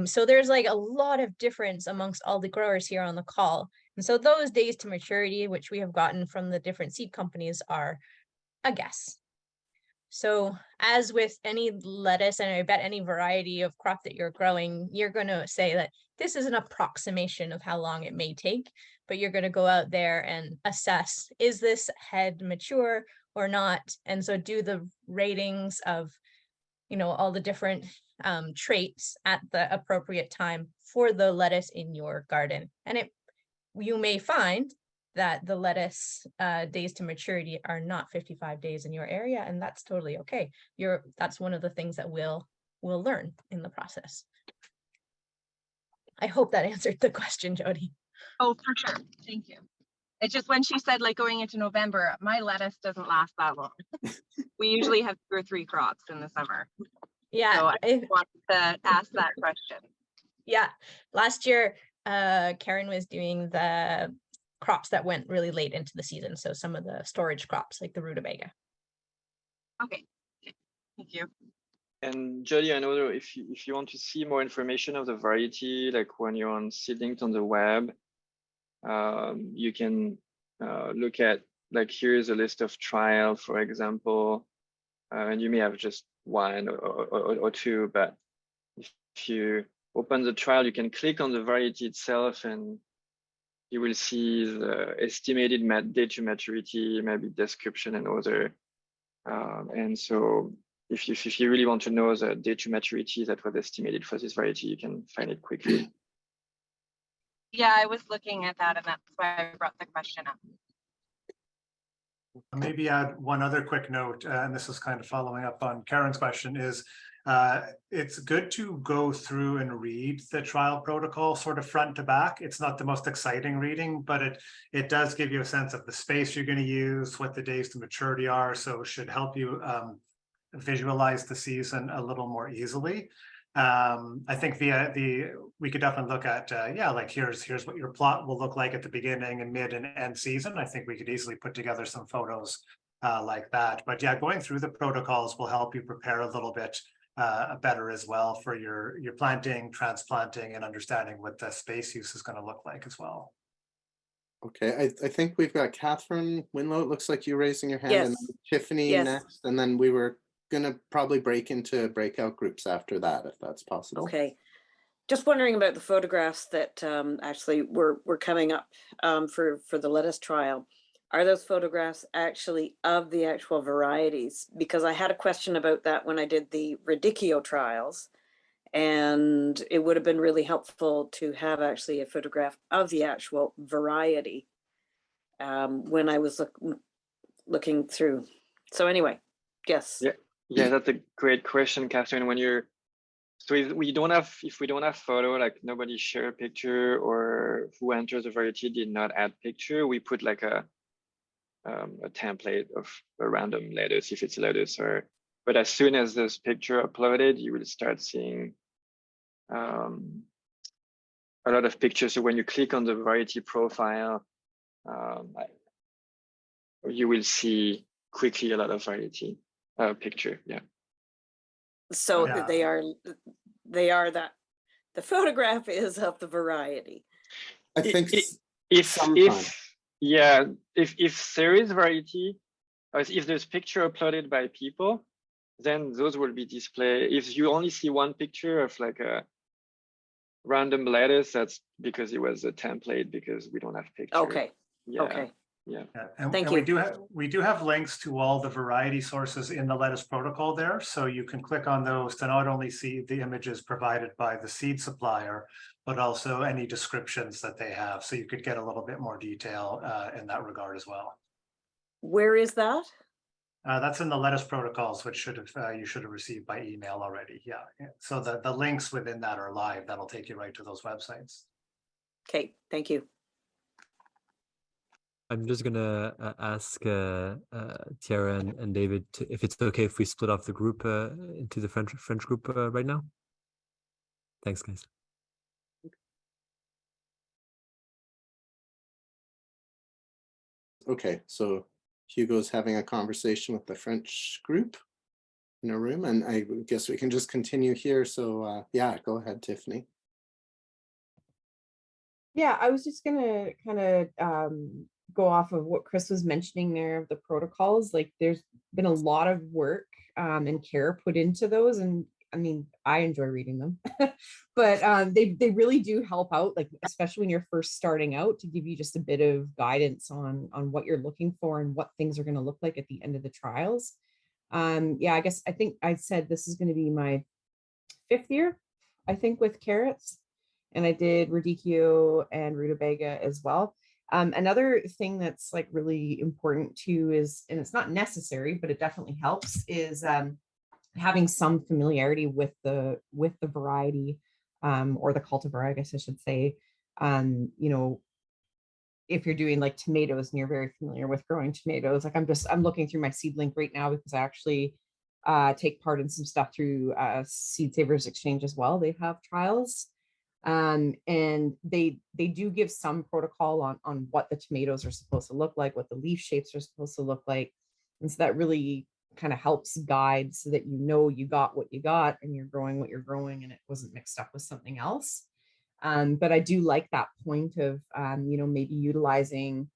[SPEAKER 5] So there's like a lot of difference amongst all the growers here on the call. And so those days to maturity, which we have gotten from the different seed companies, are a guess. So as with any lettuce, and I bet any variety of crop that you're growing, you're going to say that this is an approximation of how long it may take, but you're going to go out there and assess, is this head mature or not? And so do the ratings of, all the different traits at the appropriate time for the lettuce in your garden. And you may find that the lettuce days to maturity are not 55 days in your area, and that's totally okay. That's one of the things that we'll learn in the process. I hope that answered the question, Jody.
[SPEAKER 8] Oh, for sure. Thank you. It's just when she said like going into November, my lettuce doesn't last that long. We usually have 2 or 3 crops in the summer.
[SPEAKER 5] Yeah.
[SPEAKER 8] So I wanted to ask that question.
[SPEAKER 5] Yeah. Last year, Karen was doing the crops that went really late into the season. So some of the storage crops like the rutabaga.
[SPEAKER 8] Okay. Thank you.
[SPEAKER 3] And Jody, I know if you want to see more information of the variety, like when you're on Seedlink on the web, you can look at, like, here's a list of trial, for example, and you may have just 1 or 2, but if you open the trial, you can click on the variety itself and you will see the estimated date to maturity, maybe description and other. And so if you really want to know the date to maturity that was estimated for this variety, you can find it quickly.
[SPEAKER 8] Yeah, I was looking at that, and that's why I brought the question up.
[SPEAKER 2] Maybe add one other quick note, and this is kind of following up on Karen's question, is It's good to go through and read the trial protocol sort of front to back. It's not the most exciting reading, but it does give you a sense of the space you're going to use, what the days to maturity are. So it should help you visualize the season a little more easily. I think we could definitely look at like here's what your plot will look like at the beginning and mid and end season. I think we could easily put together some photos like that. But yeah, going through the protocols will help you prepare a little bit better as well for your planting, transplanting, and understanding what the space use is going to look like as well.
[SPEAKER 1] Okay, I think we've got Catherine Winlow. It looks like you're raising your hand, and
[SPEAKER 10] Yes.
[SPEAKER 1] then Tiffany
[SPEAKER 10] Yes.
[SPEAKER 1] next, and then we were gonna probably break into breakout groups after that, if that's possible.
[SPEAKER 10] Okay. Just wondering about the photographs that actually were coming up for the lettuce trial. Are those photographs actually of the actual varieties? Because I had a question about that when I did the radicchio trials, and it would have been really helpful to have actually a photograph of the actual variety when I was looking through. So anyway, yes.
[SPEAKER 3] Yeah, that's a great question, Catherine. When you're if we don't have photo, like nobody share a picture, or who enters the variety did not add picture, we put like a template of a random lettuce, if it's lettuce, but as soon as this picture uploaded, you will start seeing a lot of pictures. So when you click on the variety profile, you will see quickly a lot of variety picture. Yeah.
[SPEAKER 10] So
[SPEAKER 2] Yeah.
[SPEAKER 10] they are that the photograph is of the variety.
[SPEAKER 1] I think
[SPEAKER 3] If there is variety, or if there's picture uploaded by people, then those will be displayed. If you only see one picture of like a random lettuce, that's because it was a template, because we don't have picture.
[SPEAKER 10] Okay.
[SPEAKER 3] Yeah.
[SPEAKER 10] Okay.
[SPEAKER 3] Yeah.
[SPEAKER 2] And,
[SPEAKER 10] Thank
[SPEAKER 2] and
[SPEAKER 10] you.
[SPEAKER 2] we do have links to all the variety sources in the lettuce protocol there, so you can click on those to not only see the images provided by the seed supplier, but also any descriptions that they have, so you could get a little bit more detail in that regard as well.
[SPEAKER 10] Where is that?
[SPEAKER 2] That's in the lettuce protocols, which you should have received by email already. Yeah. So the links within that are live. That'll take you right to those websites.
[SPEAKER 10] Okay, thank you.
[SPEAKER 4] I'm just gonna ask Tiara and David if it's okay if we split off the group into the French group right now. Thanks, guys.
[SPEAKER 1] Okay, so Hugo's having a conversation with the French group in a room, and I guess we can just continue here. So yeah, go ahead, Tiffany.
[SPEAKER 11] Yeah, I was just gonna kind of go off of what Chris was mentioning there of the protocols. Like there's been a lot of work and care put into those, and I mean I enjoy reading them, but they really do help out, like especially when you're first starting out, to give you just a bit of guidance on what you're looking for and what things are going to look like at the end of the trials. Yeah, I think I said this is going to be my 5th year, I think, with carrots. And I did radicchio and rutabaga as well. Another thing that's like really important too is, and it's not necessary, but it definitely helps, is having some familiarity with the variety or the cultivar, I guess I should say. You know, if you're doing like tomatoes and you're very familiar with growing tomatoes, like I'm looking through my seed link right now because I actually take part in some stuff through Seed Savers Exchange as well. They have trials. And they do give some protocol on what the tomatoes are supposed to look like, what the leaf shapes are supposed to look like. And so that really kind of helps guide so that you know you got what you got and you're growing what you're growing and it wasn't mixed up with something else. But I do like that point of, you know, maybe utilizing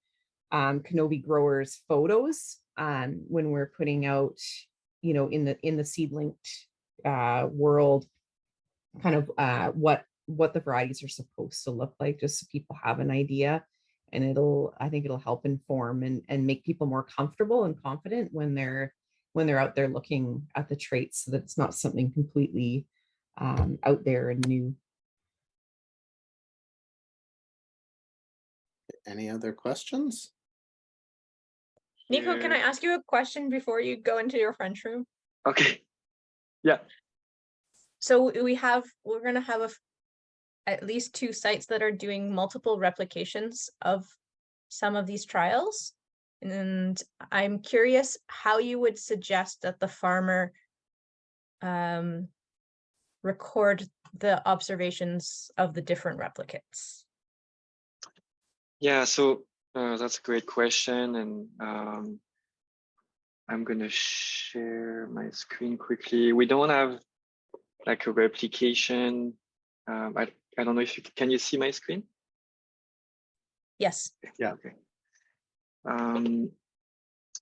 [SPEAKER 11] Kenobi growers' photos when we're putting out, you know, in the seed linked world, kind of what the varieties are supposed to look like, just so people have an idea. And I think it'll help inform and make people more comfortable and confident when they're out there looking at the traits, so that it's not something completely out there and new.
[SPEAKER 1] Any other questions?
[SPEAKER 5] Nico, can I ask you a question before you go into your French room?
[SPEAKER 3] Okay. Yeah.
[SPEAKER 5] So we're going to have at least 2 sites that are doing multiple replications of some of these trials. And I'm curious how you would suggest that the farmer record the observations of the different replicates.
[SPEAKER 3] Yeah, so that's a great question, and I'm gonna share my screen quickly. We don't have like a replication. I don't know if can you see my screen?
[SPEAKER 5] Yes.
[SPEAKER 3] Yeah. Okay.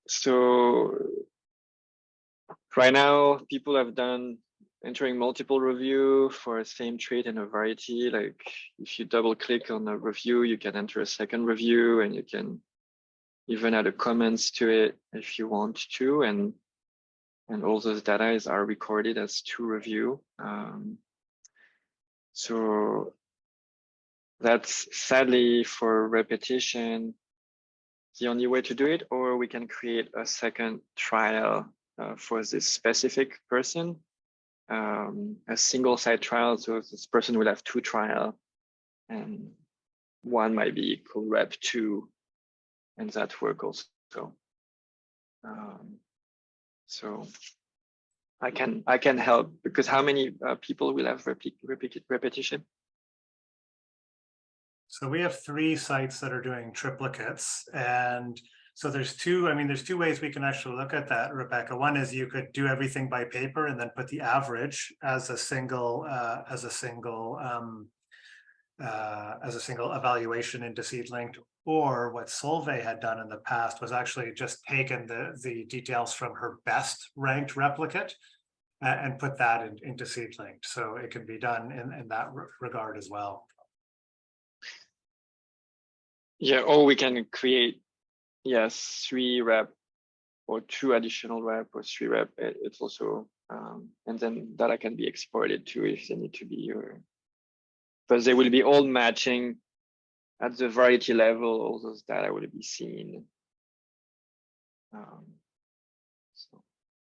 [SPEAKER 3] So right now, people have done entering multiple review for a same trait and a variety. Like if you double click on a review, you can enter a second review, and you can even add a comments to it if you want to. And all those data are recorded as 2 review. So that's sadly for repetition, the only way to do it, or we can create a second trial for this specific person. A single site trial, so this person will have 2 trials, and one might be called rep 2, and that work also. So I can help, because how many people will have repetition?
[SPEAKER 2] So we have 3 sites that are doing triplicates, and so there's 2. I mean, there's 2 ways we can actually look at that, Rebecca. One is you could do everything by paper and then put the average as a single evaluation into seedlinked. Or what Solveig had done in the past was actually just taken the details from her best ranked replicate and put that into seedlinked. So it can be done in that regard as well.
[SPEAKER 3] Yeah, or we can create, yes, 3 rep or 2 additional rep or 3 rep. It's also, and then data can be exported too if they need to be, but they will be all matching at the variety level. All those data will be seen.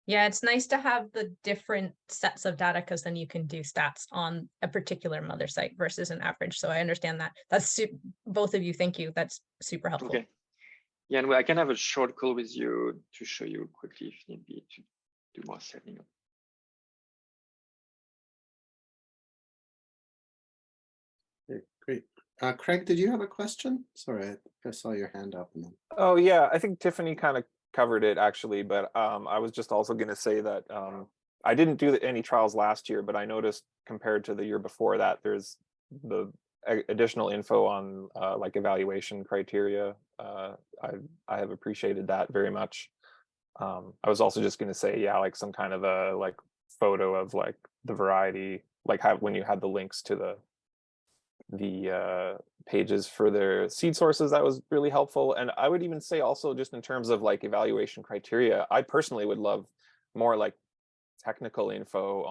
[SPEAKER 5] Yeah, it's nice to have the different sets of data, because then you can do stats on a particular mother site versus an average. So I understand that. That's both of you. Thank you. That's super helpful.
[SPEAKER 3] Okay. Yeah, and I can have a short call with you to show you quickly if need be to do more setting up.
[SPEAKER 1] Okay, great. Craig, did you have a question? Sorry, I saw your hand up. And then...
[SPEAKER 12] Oh yeah, I think Tiffany kind of covered it actually, but I was just also going to say that I didn't do any trials last year, but I noticed compared to the year before that, there's the additional info on like evaluation criteria. I have appreciated that very much. I was also just going to say, yeah, like some kind of a like photo of like the variety, like when you had the links to the pages for their seed sources, that was really helpful. And I would even say also, just in terms of like evaluation criteria, I personally would love more like technical info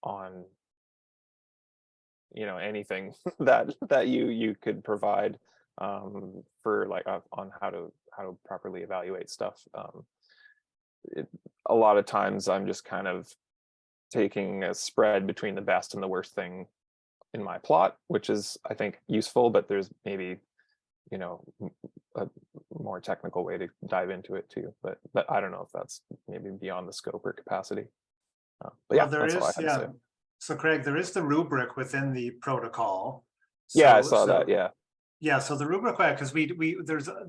[SPEAKER 12] on you know, anything that you could provide for like on how to properly evaluate stuff. A lot of times I'm just kind of taking a spread between the best and the worst thing in my plot, which is, I think, useful, but there's maybe, you know, a more technical way to dive into it too. But I don't know if that's maybe beyond the scope or capacity. But yeah,
[SPEAKER 2] there
[SPEAKER 12] that's all I
[SPEAKER 2] is,
[SPEAKER 12] had to say.
[SPEAKER 2] So Craig, there is the rubric within the protocol.
[SPEAKER 12] Yeah, I saw that. Yeah.
[SPEAKER 2] Yeah, so the rubric, because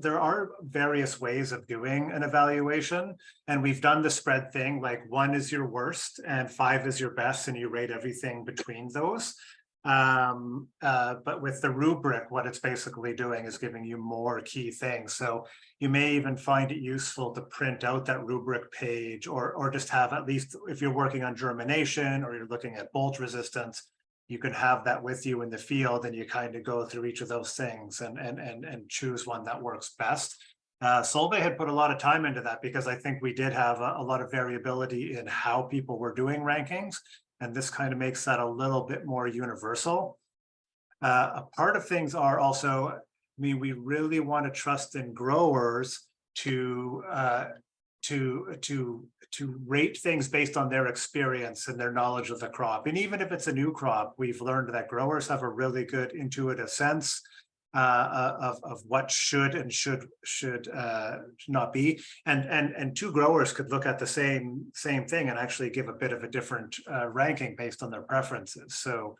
[SPEAKER 2] there are various ways of doing an evaluation, and we've done the spread thing, like 1 is your worst and 5 is your best, and you rate everything between those. But with the rubric, what it's basically doing is giving you more key things. So you may even find it useful to print out that rubric page, or just have, at least if you're working on germination or you're looking at bolt resistance, you can have that with you in the field, and you kind of go through each of those things and choose one that works best. Solveig had put a lot of time into that, because I think we did have a lot of variability in how people were doing rankings. And this kind of makes that a little bit more universal. A part of things are also, I mean, we really want to trust in growers to to rate things based on their experience and their knowledge of the crop. And even if it's a new crop, we've learned that growers have a really good intuitive sense of what should and should not be. And two growers could look at the same thing and actually give a bit of a different ranking based on their preferences. So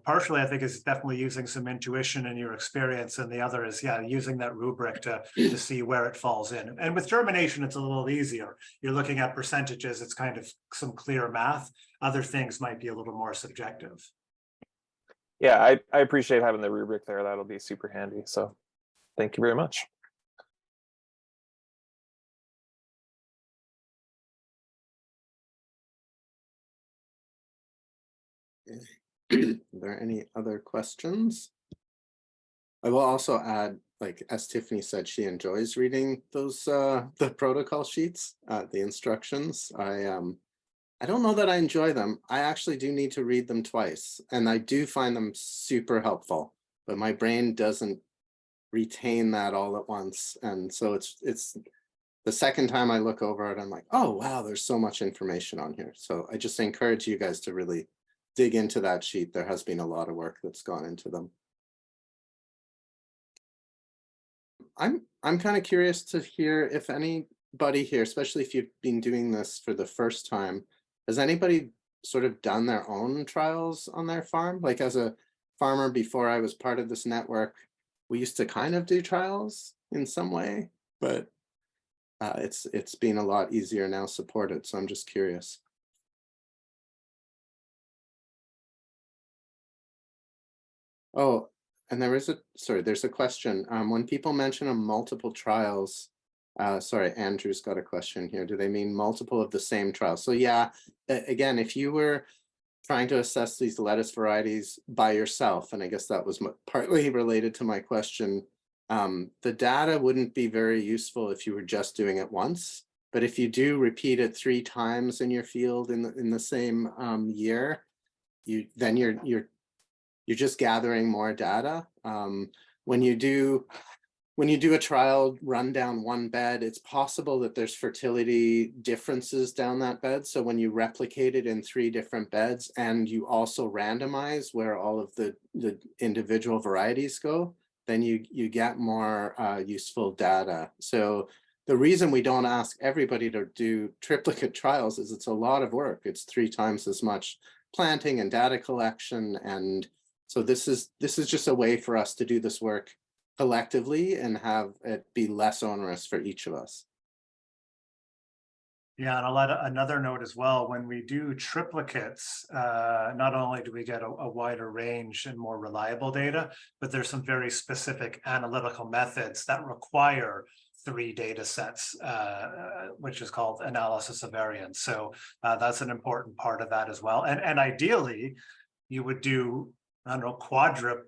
[SPEAKER 2] partially, I think it's definitely using some intuition in your experience, and the other is, yeah, using that rubric to see where it falls in. And with germination, it's a little easier. You're looking at percentages, it's kind of some clear math. Other things might be a little more subjective.
[SPEAKER 12] Yeah, I appreciate having the rubric there. That'll be super handy. So thank you very much.
[SPEAKER 1] Are there any other questions? I will also add, like as Tiffany said, she enjoys reading those the protocol sheets, the instructions. I don't know that I enjoy them. I actually do need to read them twice, and I do find them super helpful, but my brain doesn't retain that all at once. And so it's the second time I look over it, I'm like, oh, wow, there's so much information on here. So I just encourage you guys to really dig into that sheet. There has been a lot of work that's gone into them. I'm kind of curious to hear if anybody here, especially if you've been doing this for the first time, has anybody sort of done their own trials on their farm? Like as a farmer before I was part of this network, we used to kind of do trials in some way, but it's been a lot easier now supported. So I'm just curious. Oh, and there's a question. When people mention multiple trials, sorry, Andrew's got a question here. Do they mean multiple of the same trial? So yeah, again, if you were trying to assess these lettuce varieties by yourself, and I guess that was partly related to my question, the data wouldn't be very useful if you were just doing it once. But if you do repeat it 3 times in your field in the same year, then you're just gathering more data. When you do a trial run down one bed, it's possible that there's fertility differences down that bed. So when you replicate it in 3 different beds and you also randomize where all of the individual varieties go, then you get more useful data. So the reason we don't ask everybody to do triplicate trials is it's a lot of work. It's 3 times as much planting and data collection. And so this is just a way for us to do this work collectively and have it be less onerous for each of us.
[SPEAKER 2] Yeah, and I'll add another note as well. When we do triplicates, not only do we get a wider range and more reliable data, but there's some very specific analytical methods that require 3 data sets, which is called analysis of variance. So that's an important part of that as well. And ideally, you would do, I don't know, quadra,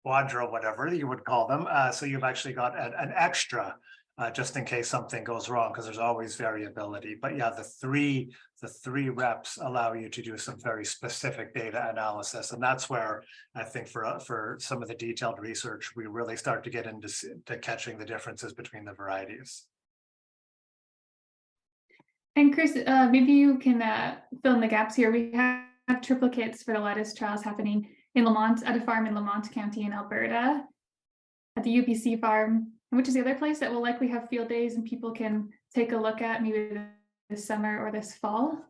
[SPEAKER 2] whatever you would call them. So you've actually got an extra just in case something goes wrong, because there's always variability. But yeah, the three reps allow you to do some very specific data analysis. And that's where I think for some of the detailed research, we really start to get into catching the differences between the varieties.
[SPEAKER 13] And Chris, maybe you can fill in the gaps here. We have triplicates for the lettuce trials happening in Lamont, at a farm in Lamont County in Alberta, at the UPC farm, which is the other place that will likely have field days and people can take a look at maybe this summer or this fall.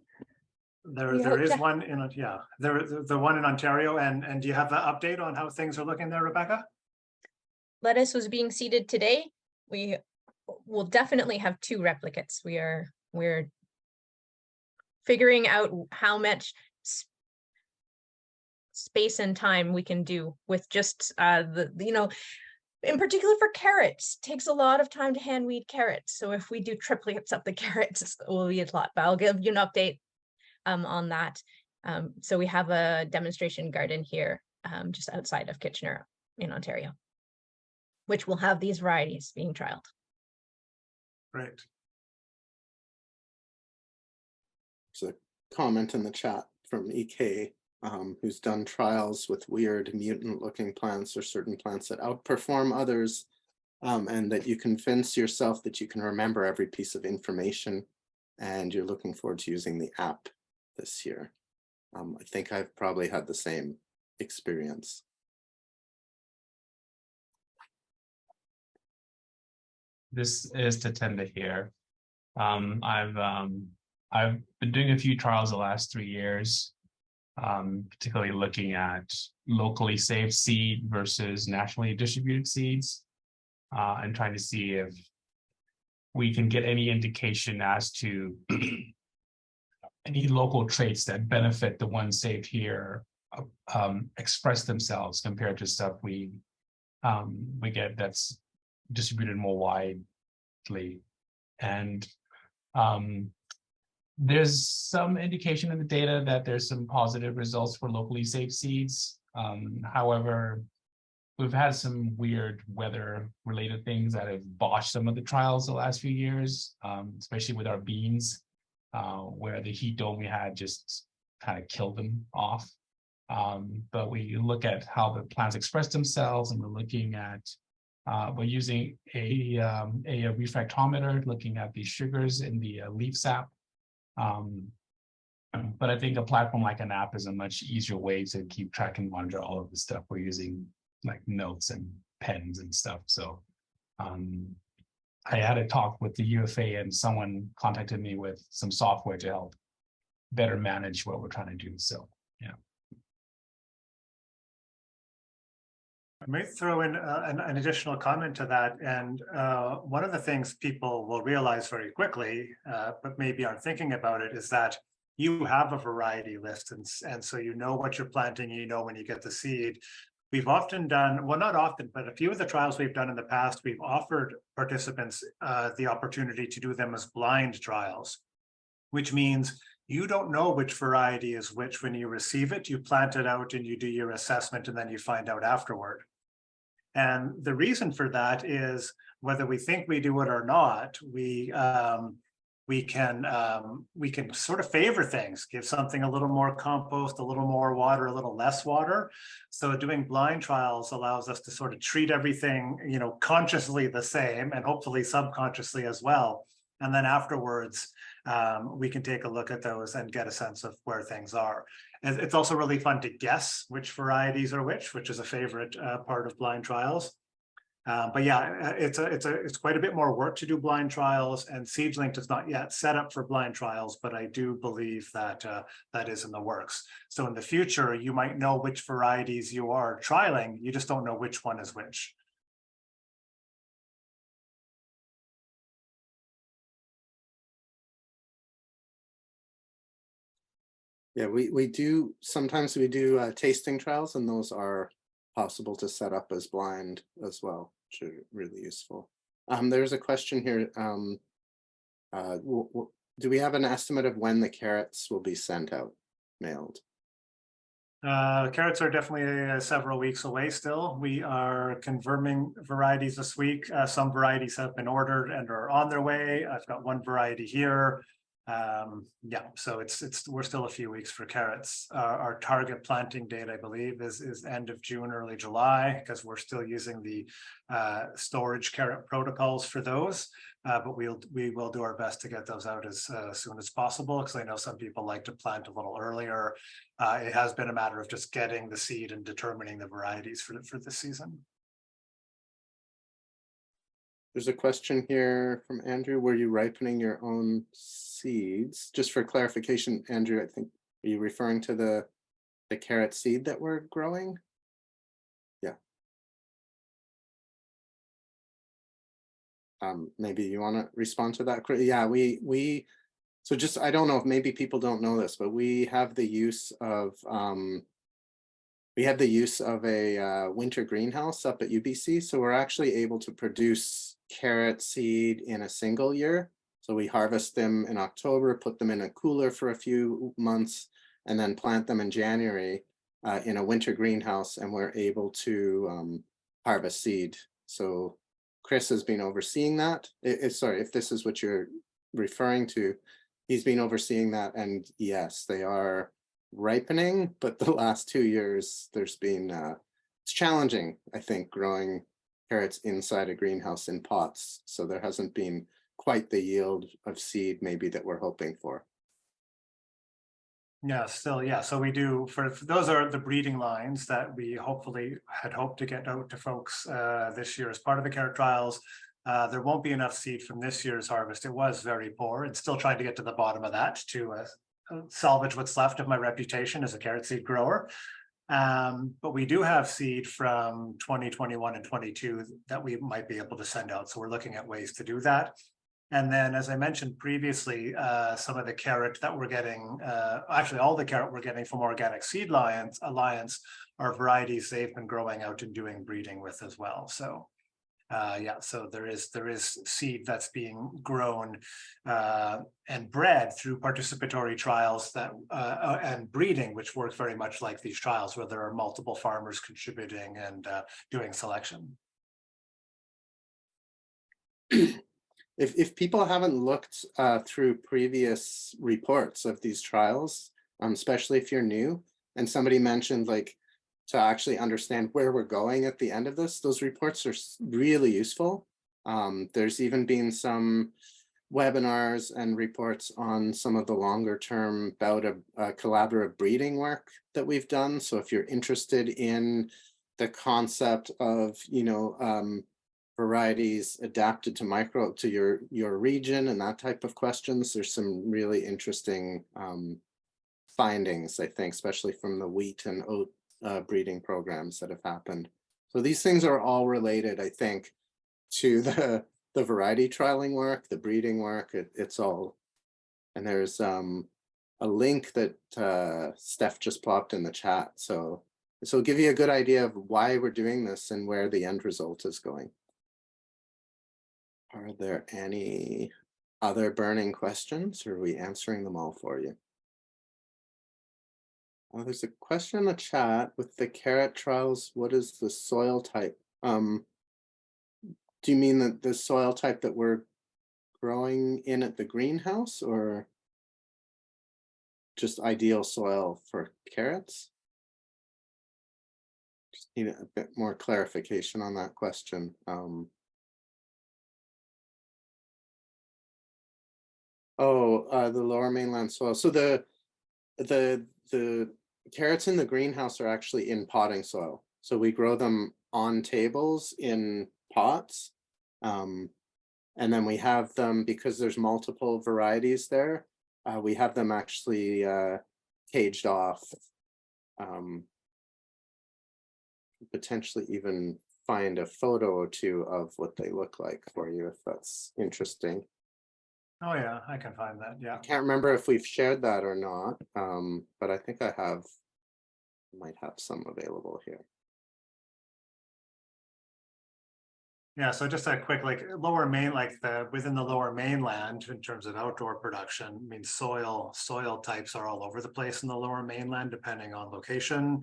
[SPEAKER 2] There is one in, yeah, the one in Ontario. And do you have an update on how things are looking there, Rebecca?
[SPEAKER 5] Lettuce was being seeded today. We will definitely have 2 replicates. We're figuring out how much space and time we can do with just in particular for carrots, takes a lot of time to hand weed carrots. So if we do triplets of the carrots, it will be a lot, but I'll give you an update on that. So we have a demonstration garden here just outside of Kitchener in Ontario, which will have these varieties being trialed.
[SPEAKER 2] Great.
[SPEAKER 1] There's a comment in the chat from EK. Who's done trials with weird mutant looking plants or certain plants that outperform others and that you convince yourself that you can remember every piece of information, and you're looking forward to using the app this year. I think I've probably had the same experience.
[SPEAKER 14] This is Tatenda here. I've been doing a few trials the last 3 years, particularly looking at locally saved seed versus nationally distributed seeds, and trying to see if we can get any indication as to any local traits that benefit the ones saved here express themselves compared to stuff we get that's distributed more widely. And there's some indication in the data that there's some positive results for locally saved seeds. However, we've had some weird weather related things that have botched some of the trials the last few years, especially with our beans, where the heat dome we had just kind of killed them off. But we look at how the plants express themselves, and we're looking at we're using a refractometer, looking at the sugars in the leaf sap. But I think a platform like an app is a much easier way to keep track and monitor all of the stuff. We're using like notes and pens and stuff. So I had a talk with the UFA, and someone contacted me with some software to help better manage what we're trying to do. So yeah.
[SPEAKER 2] I may throw in an additional comment to that. And one of the things people will realize very quickly, but maybe aren't thinking about it, is that you have a variety list. And so you know what you're planting, you know when you get the seed. We've often done, well, not often, but a few of the trials we've done in the past, we've offered participants the opportunity to do them as blind trials, which means you don't know which variety is which when you receive it. You plant it out and you do your assessment, and then you find out afterward. And the reason for that is, whether we think we do it or not, we can sort of favor things, give something a little more compost, a little more water, a little less water. So doing blind trials allows us to sort of treat everything, you know, consciously the same, and hopefully subconsciously as well. And then afterwards, we can take a look at those and get a sense of where things are. And it's also really fun to guess which varieties are which is a favorite part of blind trials. But yeah, it's quite a bit more work to do blind trials, and SeedLink is not yet set up for blind trials, but I do believe that that is in the works. So in the future, you might know which varieties you are trialing, you just don't know which one is which.
[SPEAKER 1] Yeah, sometimes we do tasting trials, and those are possible to set up as blind as well, which are really useful. There's a question here. Do we have an estimate of when the carrots will be sent out, mailed?
[SPEAKER 2] Carrots are definitely several weeks away still. We are confirming varieties this week. Some varieties have been ordered and are on their way. I've got one variety here. Yeah, so we're still a few weeks for carrots. Our target planting date, I believe, is end of June, early July, because we're still using the storage carrot protocols for those. But we will do our best to get those out as soon as possible, because I know some people like to plant a little earlier. It has been a matter of just getting the seed and determining the varieties for this season.
[SPEAKER 1] There's a question here from Andrew. Were you ripening your own seeds? Just for clarification, Andrew, I think, are you referring to the carrot seed that we're growing? Yeah. Maybe you want to respond to that? Yeah, so just, I don't know if maybe people don't know this, but we have the use of a winter greenhouse up at UBC. So we're actually able to produce carrot seed in a single year. So we harvest them in October, put them in a cooler for a few months, and then plant them in January in a winter greenhouse, and we're able to harvest seed. So Chris has been overseeing that. Sorry, if this is what you're referring to, he's been overseeing that, and yes, they are ripening, but the last 2 years there's been it's challenging, I think, growing carrots inside a greenhouse in pots. So there hasn't been quite the yield of seed maybe that we're hoping for.
[SPEAKER 2] Yeah, still, yeah. So we do, for those are the breeding lines that we hopefully had hoped to get out to folks this year as part of the carrot trials. There won't be enough seed from this year's harvest. It was very poor, and still trying to get to the bottom of that to salvage what's left of my reputation as a carrot seed grower. But we do have seed from 2021 and 22 that we might be able to send out. So we're looking at ways to do that. And then, as I mentioned previously, some of the carrot that we're getting, actually all the carrot we're getting from Organic Seed Alliance are varieties they've been growing out and doing breeding with as well. So yeah, so there is seed that's being grown and bred through participatory trials that and breeding, which works very much like these trials where there are multiple farmers contributing and doing selection.
[SPEAKER 1] If people haven't looked through previous reports of these trials, especially if you're new, and somebody mentioned like to actually understand where we're going at the end of this, those reports are really useful. There's even been some webinars and reports on some of the longer term Bauta collaborative breeding work that we've done. So if you're interested in the concept of, you know, varieties adapted to your region and that type of questions, there's some really interesting findings, I think, especially from the wheat and oat breeding programs that have happened. So these things are all related, I think, to the variety trialing work, the breeding work. It's all, and there's a link that Steph just plopped in the chat. So it'll give you a good idea of why we're doing this and where the end result is going. Are there any other burning questions, or are we answering them all for you? Oh, there's a question in the chat with the carrot trials. What is the soil type? Do you mean that the soil type that we're growing in at the greenhouse, or just ideal soil for carrots? Just need a bit more clarification on that question. The lower mainland soil. So the carrots in the greenhouse are actually in potting soil. So we grow them on tables in pots. And then we have them, because there's multiple varieties there, we have them actually caged off. Potentially even find a photo or two of what they look like for you, if that's interesting.
[SPEAKER 2] Oh yeah, I can find that. Yeah.
[SPEAKER 1] I can't remember if we've shared that or not, but I think I might have some available here.
[SPEAKER 2] Yeah, so just a quick, like within the lower mainland in terms of outdoor production, I mean, soil types are all over the place in the lower mainland, depending on location,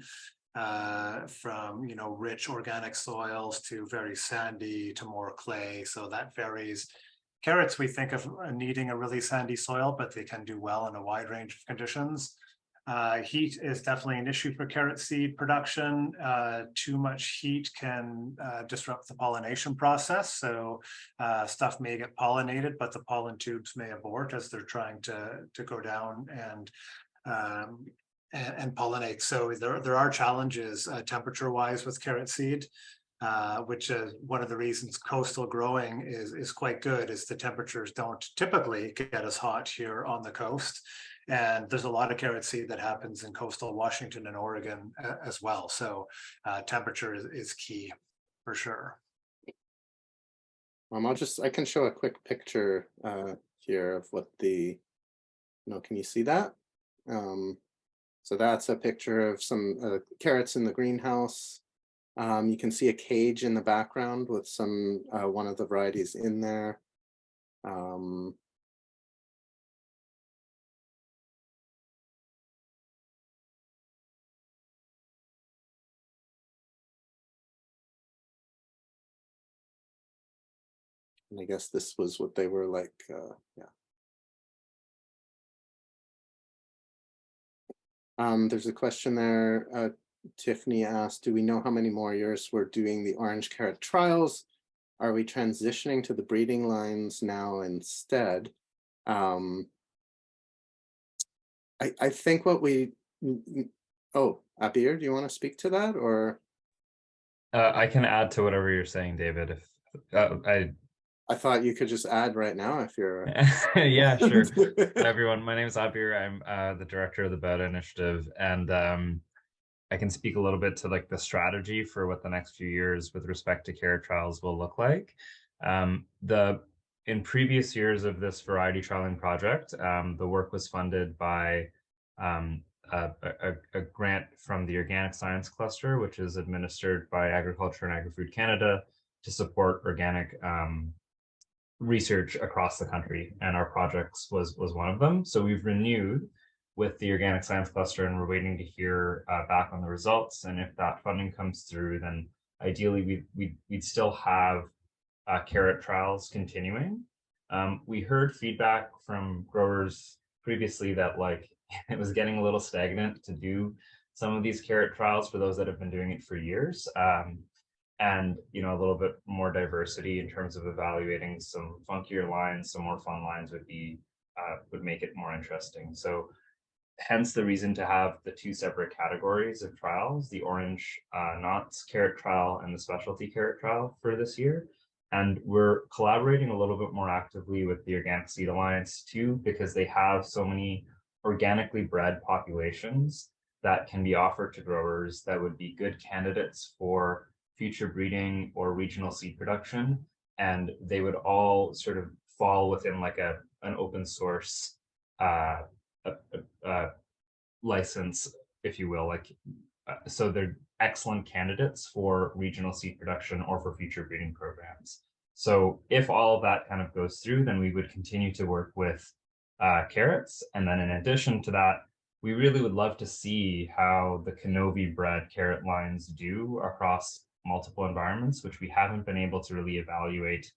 [SPEAKER 2] from, you know, rich organic soils to very sandy to more clay. So that varies. Carrots, we think of needing a really sandy soil, but they can do well in a wide range of conditions. Heat is definitely an issue for carrot seed production. Too much heat can disrupt the pollination process. So stuff may get pollinated, but the pollen tubes may abort as they're trying to go down and pollinate. So there are challenges temperature-wise with carrot seed. Which is one of the reasons coastal growing is quite good, is the temperatures don't typically get as hot here on the coast. And there's a lot of carrot seed that happens in coastal Washington and Oregon as well. So temperature is key for sure.
[SPEAKER 1] I can show a quick picture here of what can you see that? So that's a picture of some carrots in the greenhouse. You can see a cage in the background with some one of the varieties in there. And I guess this was what they were like, yeah. There's a question there. Tiffany asked, do we know how many more years we're doing the orange carrot trials? Are we transitioning to the breeding lines now instead? I think what we, oh, Abir, do you want to speak to that, or?
[SPEAKER 15] I can add to whatever you're saying, David. If
[SPEAKER 1] I thought you could just add right now if you're.
[SPEAKER 15] Yeah, sure. Hi, everyone. My name is Abir. I'm the director of the Bauta initiative, and I can speak a little bit to like the strategy for what the next few years with respect to carrot trials will look like. In previous years of this variety trialing project, the work was funded by a grant from the Organic Science Cluster, which is administered by Agriculture and Agri-Food Canada to support organic research across the country, and our projects was one of them. So we've renewed with the Organic Science Cluster, and we're waiting to hear back on the results. And if that funding comes through, then ideally we'd still have carrot trials continuing. We heard feedback from growers previously that like it was getting a little stagnant to do some of these carrot trials for those that have been doing it for years. And a little bit more diversity in terms of evaluating some funkier lines, some more fun lines would make it more interesting. So hence the reason to have the two separate categories of trials, the orange knots carrot trial and the specialty carrot trial for this year. And we're collaborating a little bit more actively with the Organic Seed Alliance too, because they have so many organically bred populations that can be offered to growers that would be good candidates for future breeding or regional seed production. And they would all sort of fall within like an open source license, if you will, so they're excellent candidates for regional seed production or for future breeding programs. So if all of that kind of goes through, then we would continue to work with carrots. And then in addition to that, we really would love to see how the Kenobi bred carrot lines do across multiple environments, which we haven't been able to really evaluate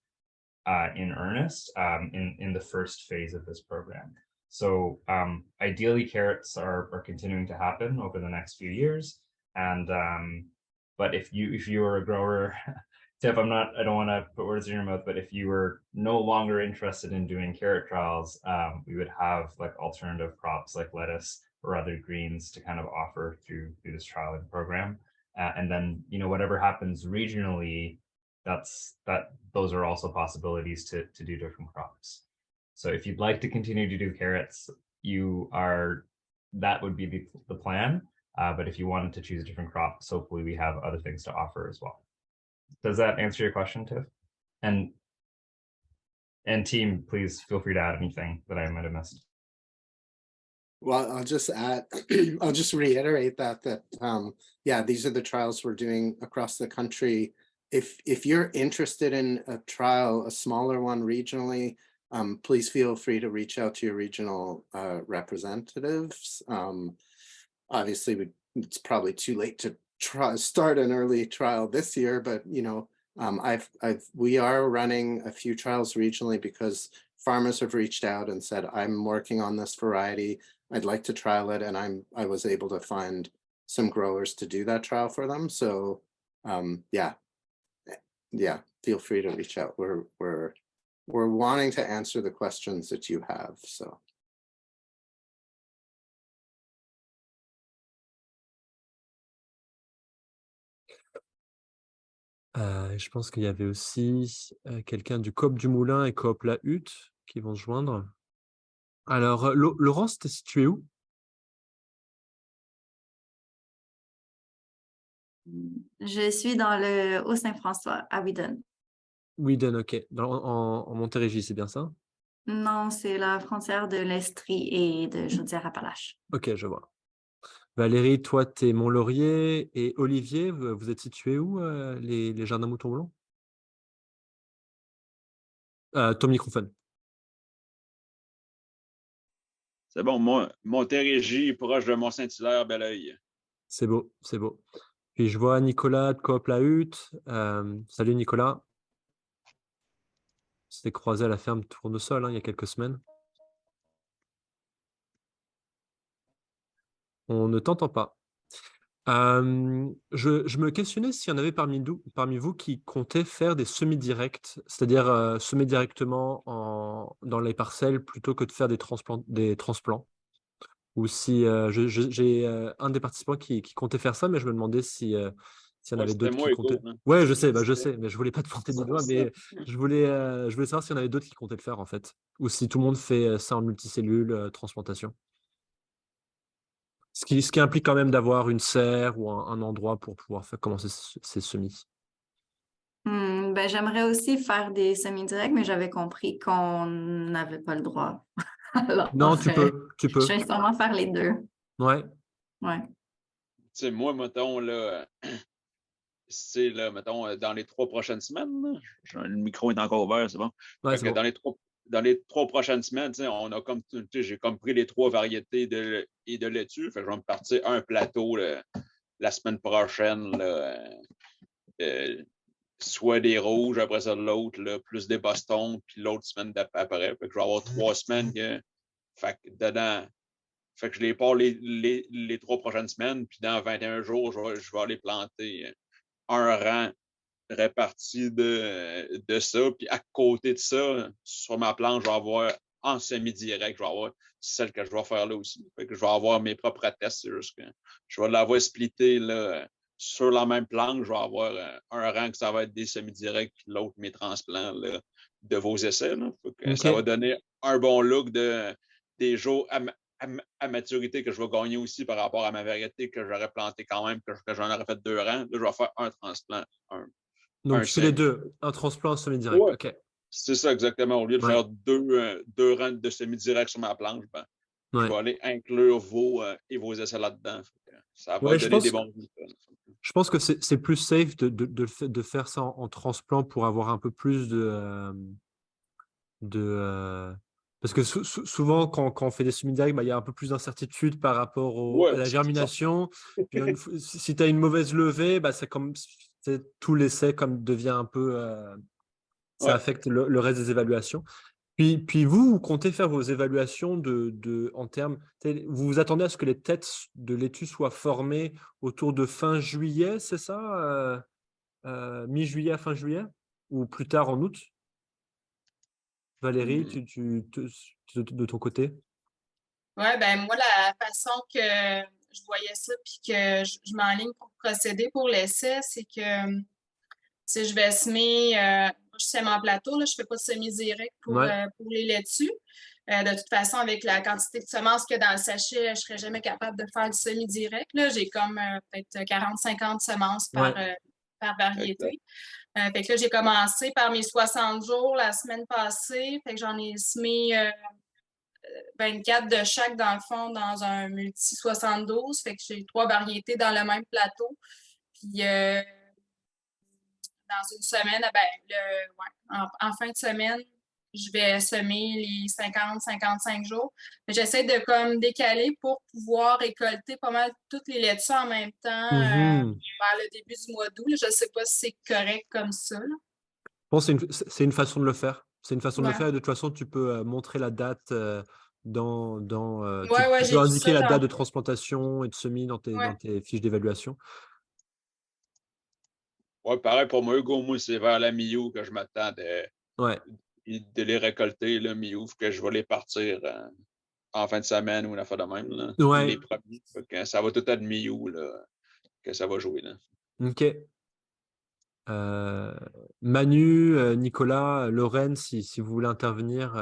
[SPEAKER 15] in earnest in the first phase of this program. So ideally, carrots are continuing to happen over the next few years. And but if you are a grower, Tiff, I don't want to put words in your mouth, but if you were no longer interested in doing carrot trials, we would have like alternative crops like lettuce or other greens to kind of offer through this trialing program. And then whatever happens regionally, those are also possibilities to do different crops. So if you'd like to continue to do carrots, that would be the plan. But if you wanted to choose different crops, hopefully we have other things to offer as well. Does that answer your question, Tiff? And team, please feel free to add anything that I might have missed.
[SPEAKER 1] Well, I'll just add, I'll just reiterate that yeah, these are the trials we're doing across the country. If you're interested in a trial, a smaller one regionally, please feel free to reach out to your regional representatives. Obviously, it's probably too late to start an early trial this year, but we are running a few trials regionally because farmers have reached out and said, I'm working on this variety, I'd like to trial it, and I was able to find some growers to do that trial for them. So yeah, feel free to reach out. We're wanting to answer the questions that you have. So
[SPEAKER 4] je pense qu'il y avait aussi quelqu'un du Coop du Moulin et Coop La Hutte qui vont se joindre. Alors, Laurence, t'es situé où?
[SPEAKER 7] Je suis dans le Haut-Saint-François, à Whedon.
[SPEAKER 4] Whedon, ok. En Montérégie, c'est bien ça?
[SPEAKER 7] Non, c'est la frontière de l'Estrie et de Chaudière-Appalaches.
[SPEAKER 4] Ok, je vois. Valérie, toi, t'es Mont-Laurier, et Olivier, vous êtes situé où, les Jardins Moutons Blancs? Ton microphone.
[SPEAKER 16] C'est bon, Montérégie, proche de Mont-Saint-Hilaire, Belleuil.
[SPEAKER 4] C'est beau, c'est beau. Puis je vois Nicolas de Coop La Hutte. Salut Nicolas. On s'était croisé à la ferme Tournesol il y a quelques semaines. On ne t'entend pas. Je me questionnais s'il y en avait parmi vous qui comptaient faire des semis directs, c'est-à-dire semer directement dans les parcelles plutôt que de faire des transplants. Ou si j'ai un des participants qui comptait faire ça, mais je me demandais s'il y en
[SPEAKER 16] Ouais,
[SPEAKER 4] avait
[SPEAKER 16] c'était
[SPEAKER 4] d'autres qui
[SPEAKER 16] moi,
[SPEAKER 4] comptaient.
[SPEAKER 16] Hugo. Hein.
[SPEAKER 4] Ouais, je sais, mais je voulais pas te pointer du doigt, mais je voulais savoir s'il y en avait d'autres qui comptaient le faire en fait, ou si tout le monde fait ça en multicellule, transplantation. Ce qui implique quand même d'avoir une serre ou un endroit pour pouvoir commencer ces semis.
[SPEAKER 7] Ben, j'aimerais aussi faire des semis-directs, mais j'avais compris qu'on n'avait pas le droit. Alors,
[SPEAKER 4] Non, tu
[SPEAKER 7] je
[SPEAKER 4] peux.
[SPEAKER 7] vais sûrement faire les deux.
[SPEAKER 4] Ouais.
[SPEAKER 7] Ouais.
[SPEAKER 16] Tu sais, moi, mettons, là, c'est là, mettons, dans les 3 prochaines semaines, là, le micro est encore ouvert, c'est bon.
[SPEAKER 4] Ouais,
[SPEAKER 16] Fait
[SPEAKER 4] c'est
[SPEAKER 16] que
[SPEAKER 4] bon.
[SPEAKER 16] dans les 3 prochaines semaines, tu sais, on a comme, tu sais, j'ai comme pris les 3 variétés de laitues. Fait que je vais me partir un plateau là, la semaine prochaine, là, soit des rouges, après ça l'autre, là, plus des Boston, puis l'autre semaine d'après. Fait que je vais avoir 3 semaines fait que dedans. Fait que je les pars les 3 prochaines semaines, puis dans 21 jours, je vais aller planter un rang réparti de ça. Puis à côté de ça, sur ma planche, je vais avoir en semi-direct, je vais avoir celle que je vais faire là aussi. Fait que je vais avoir mes propres tests. C'est juste que je vais l'avoir splitté là, sur la même planche. Je vais avoir un rang que ça va être des semi-directs, puis l'autre mes transplants là, de vos essais. Là. Fait que
[SPEAKER 4] Ok.
[SPEAKER 16] ça va donner un bon look des jours à maturité que je vais gagner aussi par rapport à ma variété que j'aurais planté quand même, que j'en aurais fait 2 rangs. Là, je vais faire un transplant,
[SPEAKER 4] Donc
[SPEAKER 16] un
[SPEAKER 4] tu fais les
[SPEAKER 16] semi.
[SPEAKER 4] deux, un transplant, un semi-direct.
[SPEAKER 16] Ouais,
[SPEAKER 4] Ok.
[SPEAKER 16] c'est ça exactement. Au lieu de
[SPEAKER 4] Ouais.
[SPEAKER 16] faire deux rangs de semi-direct sur ma planche, ben, je
[SPEAKER 4] Ouais.
[SPEAKER 16] vais aller inclure vos essais là-dedans. Ça va
[SPEAKER 4] Ouais, je
[SPEAKER 16] donner des
[SPEAKER 4] pense.
[SPEAKER 16] bons résultats.
[SPEAKER 4] Je pense que c'est plus safe de faire ça en transplant pour avoir un peu plus parce que souvent, quand on fait des semis-directs, bah, il y a un peu plus d'incertitude par rapport à
[SPEAKER 16] Ouais,
[SPEAKER 4] la
[SPEAKER 16] c'est ça.
[SPEAKER 4] germination. Puis si tu as une mauvaise levée, bah, tout l'essai devient un peu. Ça
[SPEAKER 16] Ouais.
[SPEAKER 4] affecte le reste des évaluations. Puis vous comptez faire vos évaluations en termes. Vous vous attendez à ce que les têtes de laitue soient formées autour de fin juillet, c'est ça? Mi-juillet à fin juillet? Ou plus tard en août? Valérie,
[SPEAKER 16] Hmm.
[SPEAKER 4] de ton côté?
[SPEAKER 17] Ouais, ben moi, la façon que je voyais ça, puis que je m'enligne pour procéder pour l'essai, c'est que si je vais semer, je sème en plateau, là, je ne fais pas de semi-direct
[SPEAKER 4] Ouais.
[SPEAKER 17] pour les laitues. De toute façon, avec la quantité de semences qu'il y a dans le sachet, je ne serais jamais capable de faire du semi-direct. J'ai comme peut-être 40-50 semences
[SPEAKER 4] Ouais.
[SPEAKER 17] par variété.
[SPEAKER 16] Exact.
[SPEAKER 17] Fait que là, j'ai commencé par mes 60 jours la semaine passée. Fait que j'en ai semé 24 de chaque, dans le fond, dans un multi 72. Fait que j'ai 3 variétés dans le même plateau. Puis dans une semaine, en fin de semaine, je vais semer les 50-55 jours. J'essaie de comme décaler pour pouvoir récolter pas mal toutes les laitues en même temps
[SPEAKER 4] Mhm.
[SPEAKER 17] vers le début du mois d'août. Je ne sais pas si c'est correct comme ça. Là.
[SPEAKER 4] Je pense que c'est une façon de le faire. C'est une façon de le
[SPEAKER 17] Ouais.
[SPEAKER 4] faire. Et de toute façon, tu peux montrer la date
[SPEAKER 17] Ouais,
[SPEAKER 4] tu
[SPEAKER 17] j'ai
[SPEAKER 4] peux
[SPEAKER 17] vu
[SPEAKER 4] indiquer
[SPEAKER 17] ça
[SPEAKER 4] la
[SPEAKER 17] dans.
[SPEAKER 4] date de transplantation et de semis dans
[SPEAKER 17] Ouais.
[SPEAKER 4] tes fiches d'évaluation.
[SPEAKER 16] Ouais, pareil pour moi, Hugo, moi, c'est vers la mi-août que je m'attends
[SPEAKER 4] Ouais.
[SPEAKER 16] de les récolter, là, mi-août, que je vais les partir en fin de semaine ou une affaire de même, là,
[SPEAKER 4] Ouais.
[SPEAKER 16] les premiers. Fait que ça va tout être mi-août là, que ça va jouer. Là.
[SPEAKER 4] Ok. Manu, Nicolas, Lorraine, si vous voulez intervenir,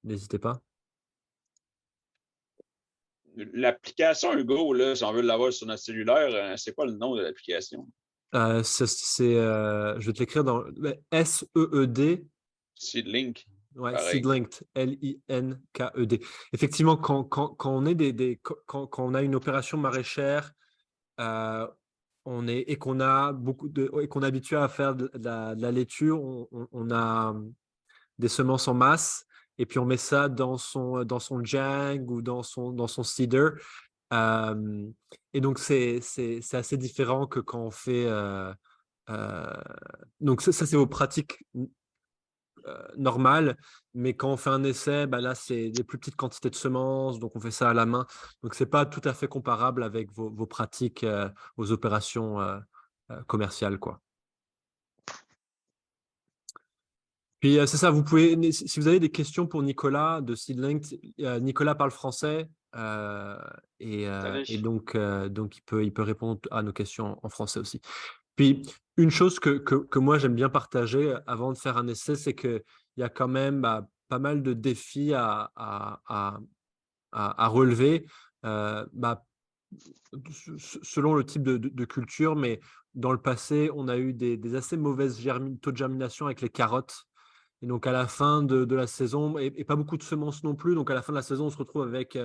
[SPEAKER 4] n'hésitez pas.
[SPEAKER 16] L'application Hugo, là, si on veut l'avoir sur notre cellulaire, c'est quoi le nom de l'application?
[SPEAKER 4] Je vais te l'écrire dans SEED.
[SPEAKER 16] Seedlink.
[SPEAKER 4] Ouais,
[SPEAKER 16] Pareil.
[SPEAKER 4] Seedlinked, Linked. Effectivement, quand on est quand on a une opération maraîchère, et qu'on a et qu'on est habitué à faire de la laitue, on a des semences en masse et puis on met ça dans son jang ou dans son seeder. Et donc c'est assez différent que quand on fait donc ça c'est vos pratiques normale, mais quand on fait un essai, bah là, c'est des plus petites quantités de semences, donc on fait ça à la main. Donc, c'est pas tout à fait comparable avec vos pratiques, vos opérations commerciales, quoi. Puis, c'est ça, vous pouvez, si vous avez des questions pour Nicolas de Seedlink, Nicolas parle français et donc il peut répondre à nos questions en français aussi. Puis, une chose que moi j'aime bien partager avant de faire un essai, c'est qu'il y a quand même pas mal de défis à relever, selon le type de culture, mais dans le passé, on a eu des assez mauvaises taux de germination avec les carottes. Et donc, à la fin de la saison, et pas beaucoup de semences non plus, donc à la fin de la saison, on se retrouve avec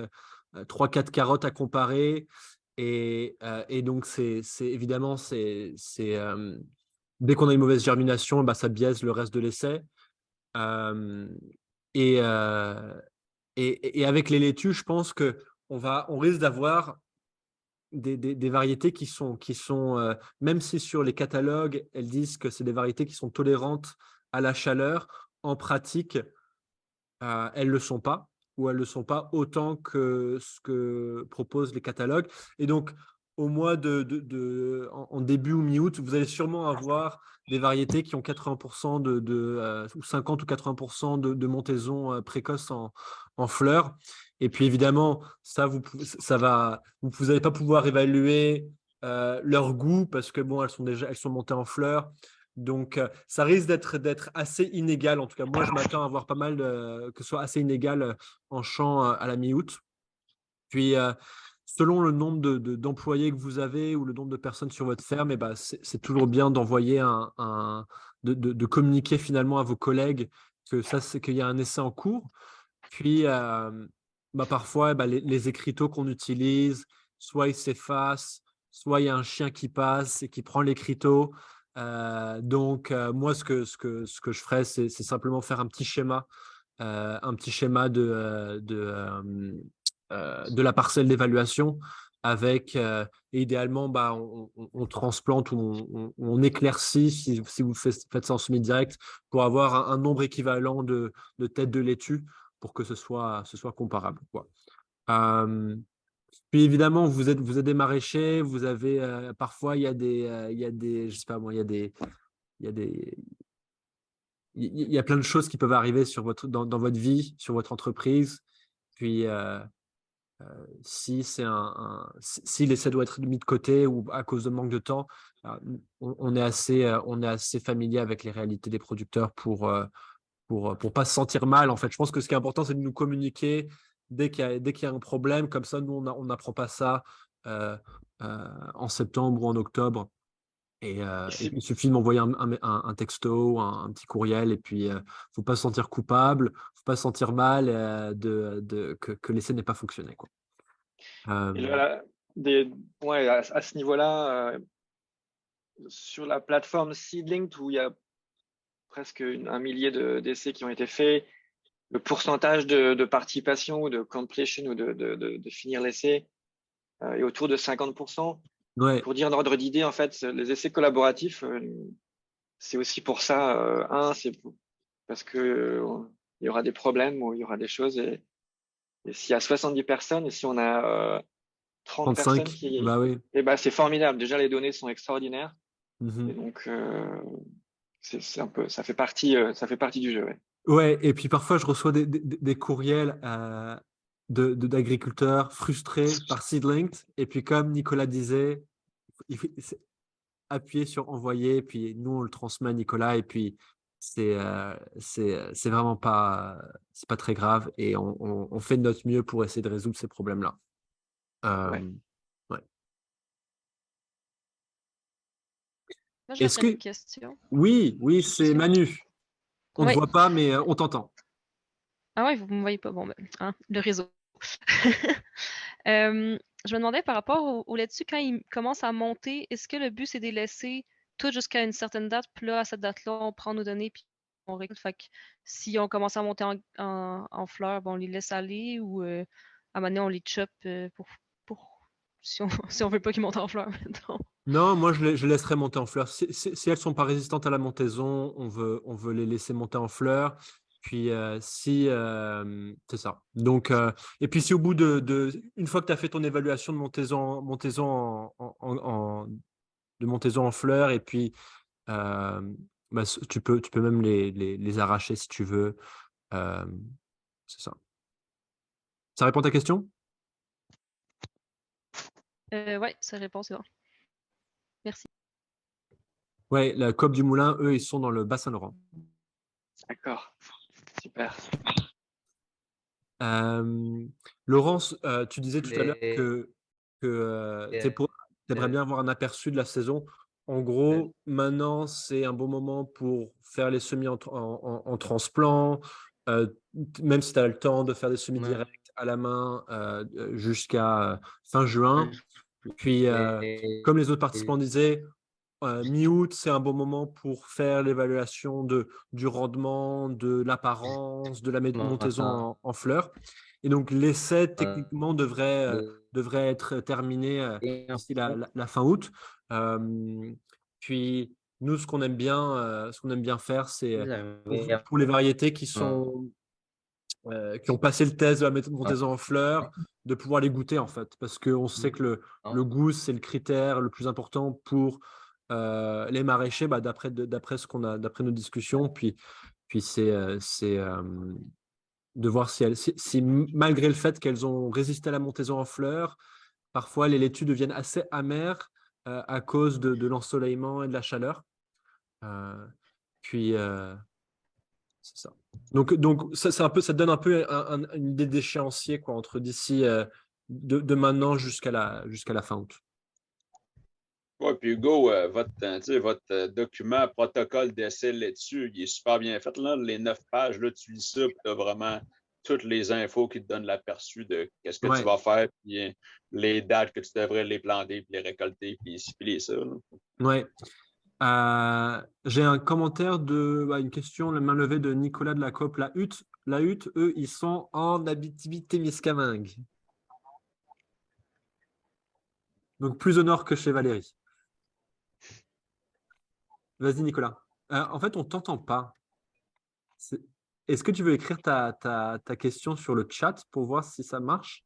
[SPEAKER 4] 3-4 carottes à comparer. Et donc, évidemment, dès qu'on a une mauvaise germination, ça biaise le reste de l'essai. Et avec les laitues, je pense on risque d'avoir des variétés qui sont même si sur les catalogues, elles disent que c'est des variétés qui sont tolérantes à la chaleur, en pratique, elles ne le sont pas, ou elles ne le sont pas autant que ce que proposent les catalogues. Et donc, au mois en début ou mi-août, vous allez sûrement avoir des variétés qui ont 80% ou 50 ou 80% de montaison précoce en fleurs. Et puis évidemment, vous n'allez pas pouvoir évaluer leur goût parce que bon, elles sont montées en fleurs. Donc, ça risque d'être assez inégal. En tout cas, moi, je m'attends à avoir pas mal que ce soit assez inégal en champ à la mi-août. Puis, selon le nombre d'employés que vous avez ou le nombre de personnes sur votre ferme, c'est toujours bien d'envoyer de communiquer finalement à vos collègues qu'il y a un essai en cours. Puis, parfois, les écriteaux qu'on utilise, soit ils s'effacent, soit il y a un chien qui passe et qui prend l'écriteau. Donc, moi, ce que je ferais, c'est simplement faire un petit schéma de la parcelle d'évaluation avec, et idéalement, on transplante ou on éclaircit, si vous faites ça en semi-direct, pour avoir un nombre équivalent de têtes de laitue pour que ce soit comparable, quoi. Puis évidemment, vous êtes des maraîchers, vous avez parfois il y a des, je sais pas moi, il y a plein de choses qui peuvent arriver dans votre vie, sur votre entreprise. Puis si l'essai doit être mis de côté ou à cause de manque de temps, on est assez familier avec les réalités des producteurs pour pas se sentir mal. En fait, je pense que ce qui est important, c'est de nous communiquer dès qu'il y a un problème. Comme ça, nous, on n'apprend pas ça en septembre ou en octobre. Et il suffit de m'envoyer un texto, un petit courriel, et puis il ne faut pas se sentir coupable, il ne faut pas se sentir mal que l'essai n'ait pas fonctionné, quoi.
[SPEAKER 3] Et là, à ce niveau-là, sur la plateforme Seedlink, où il y a presque 1 millier d'essais qui ont été faits, le pourcentage de participation ou de completion ou de finir l'essai est autour de 50%.
[SPEAKER 4] Ouais.
[SPEAKER 3] Pour dire en ordre d'idée, en fait, les essais collaboratifs, c'est aussi pour ça. C'est parce que il y aura des problèmes ou il y aura des choses. Et s'il y a 70 personnes et si on a 30
[SPEAKER 4] 35,
[SPEAKER 3] personnes
[SPEAKER 4] oui.
[SPEAKER 3] C'est formidable. Déjà, les données sont extraordinaires.
[SPEAKER 4] Mm-hmm.
[SPEAKER 3] Et donc, c'est un peu, ça fait partie du jeu. Ouais.
[SPEAKER 4] Ouais, et puis parfois, je reçois des courriels d'agriculteurs frustrés par Seedlink. Et puis, comme Nicolas disait, il faut appuyer sur envoyer, puis nous, on le transmet à Nicolas. Et puis, c'est vraiment pas très grave. Et on fait de notre mieux pour essayer de résoudre ces problèmes-là.
[SPEAKER 6] Moi,
[SPEAKER 4] Est-ce
[SPEAKER 6] j'aurais une
[SPEAKER 4] que...
[SPEAKER 6] question.
[SPEAKER 4] Oui, c'est Manu. On ne
[SPEAKER 6] Oui.
[SPEAKER 4] voit pas, mais on t'entend.
[SPEAKER 6] Ah ouais, vous ne me voyez pas. Bon, le réseau. Je me demandais par rapport au laitue, quand il commence à monter, est-ce que le but, c'est de les laisser tout jusqu'à une certaine date, puis là, à cette date-là, on prend nos données, puis on récolte. Fait que si on commence à monter en fleurs, on les laisse aller ou à un moment donné, on les chope pour si on veut pas qu'ils montent en fleurs, mettons.
[SPEAKER 4] Non, moi je laisserais monter en fleurs. Si elles sont pas résistantes à la montaison, on veut les laisser monter en fleurs. Puis c'est ça. Donc et puis si au bout une fois que tu as fait ton évaluation de montaison en fleurs, et puis bah, tu peux même les arracher si tu veux. C'est ça. Ça répond à ta question?
[SPEAKER 6] Ouais, ça répond, c'est bon. Merci.
[SPEAKER 4] Ouais, la COP du Moulin, eux, ils sont dans le Bas-Saint-Laurent.
[SPEAKER 3] D'accord. Super.
[SPEAKER 4] Laurence, tu disais tout à l'heure que tu aimerais bien avoir un aperçu de la saison. En gros, maintenant, c'est un bon moment pour faire les semis en transplant, même si tu as le temps de faire des semis directs à la main jusqu'à fin juin. Puis, comme les autres participants disaient, mi-août, c'est un bon moment pour faire l'évaluation du rendement, de l'apparence, de la montaison en fleurs. Et donc, l'essai, techniquement, devrait être terminé d'ici la fin août. Puis, nous, ce qu'on aime bien faire, c'est pour les variétés qui ont passé le test de la montaison en fleurs, de pouvoir les goûter, en fait. Parce qu'on sait que le goût, c'est le critère le plus important pour les maraîchers, bah, d'après nos discussions. Puis c'est de voir si malgré le fait qu'elles ont résisté à la montaison en fleurs, parfois les laitues deviennent assez amères à cause de l'ensoleillement et de la chaleur. Puis c'est ça. Donc ça te donne un peu une idée d'échéancier, quoi, entre d'ici de maintenant jusqu'à la fin août.
[SPEAKER 16] Oui, puis Hugo, votre document protocole d'essai là-dessus, il est super bien fait. Là. Les 9 pages, là, tu lis ça, puis tu as vraiment toutes les infos qui te donnent l'aperçu de qu'est-ce que tu vas faire, puis les dates que tu devrais les planter, puis les récolter, puis ici, puis ça.
[SPEAKER 4] Oui. J'ai un commentaire une question, la main levée de Nicolas de la COP. La hutte, eux, ils sont en Abitibi-Témiscamingue. Donc plus au nord que chez Valérie. Vas-y, Nicolas. En fait, on ne t'entend pas. Est-ce que tu veux écrire ta question sur le chat pour voir si ça marche?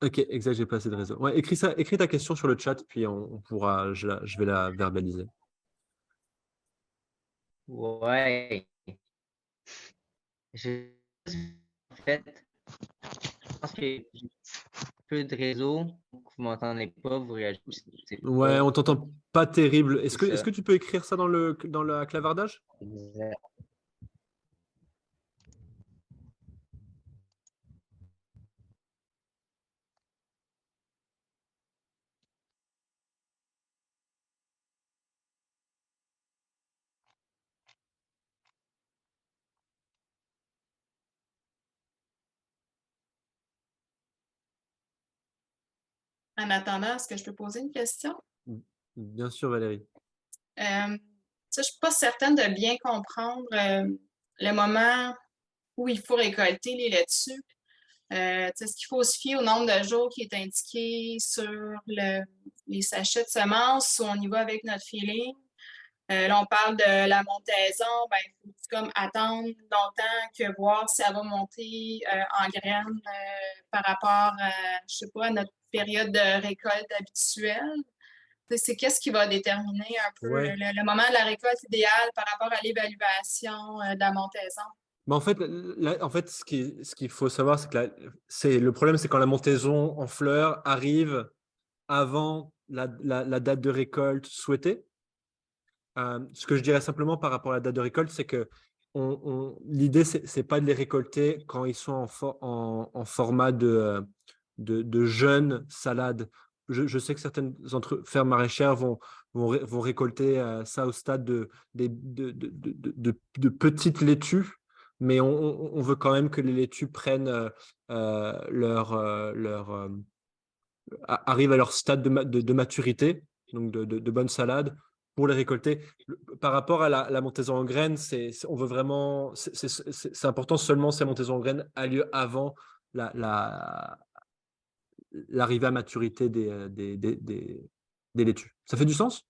[SPEAKER 4] Ok, exact, j'ai pas assez de réseau. Ouais, écris ta question sur le chat, puis on pourra, je vais la verbaliser.
[SPEAKER 18] Ouais. En fait, je pense que j'ai peu de réseau, donc vous m'entendez pas, vous réagissez pas.
[SPEAKER 4] Ouais, on t'entend pas terrible. Est-ce
[SPEAKER 18] C'est
[SPEAKER 4] que
[SPEAKER 18] ça.
[SPEAKER 4] tu peux écrire ça dans le clavardage?
[SPEAKER 18] Exact.
[SPEAKER 17] En attendant, est-ce que je peux poser une question?
[SPEAKER 4] Bien sûr, Valérie.
[SPEAKER 17] Je ne suis pas certaine de bien comprendre le moment où il faut récolter les laitues. Est-ce qu'il faut se fier au nombre de jours qui est indiqué sur les sachets de semences ou on y va avec notre feeling? Là, on parle de la montaison, ben, il faut comme attendre longtemps que voir si elle va monter en graines par rapport à, je sais pas, à notre période de récolte habituelle. C'est qu'est-ce qui va déterminer un peu le moment de la récolte idéale par rapport à l'évaluation de la montaison?
[SPEAKER 4] Mais en fait, ce qu'il faut savoir, c'est que le problème, c'est quand la montaison en fleurs arrive avant la date de récolte souhaitée. Ce que je dirais simplement par rapport à la date de récolte, c'est que l'idée, c'est pas de les récolter quand ils sont en format de jeunes salades. Je sais que certaines fermes maraîchères vont récolter ça au stade de petites laitues, mais on veut quand même que les laitues prennent arrivent à leur stade de maturité, donc de bonnes salades. pour les récolter. Par rapport à la montaison en graines, on veut vraiment, c'est important seulement si la montaison en graines a lieu avant l'arrivée à maturité des laitues. Ça fait du sens?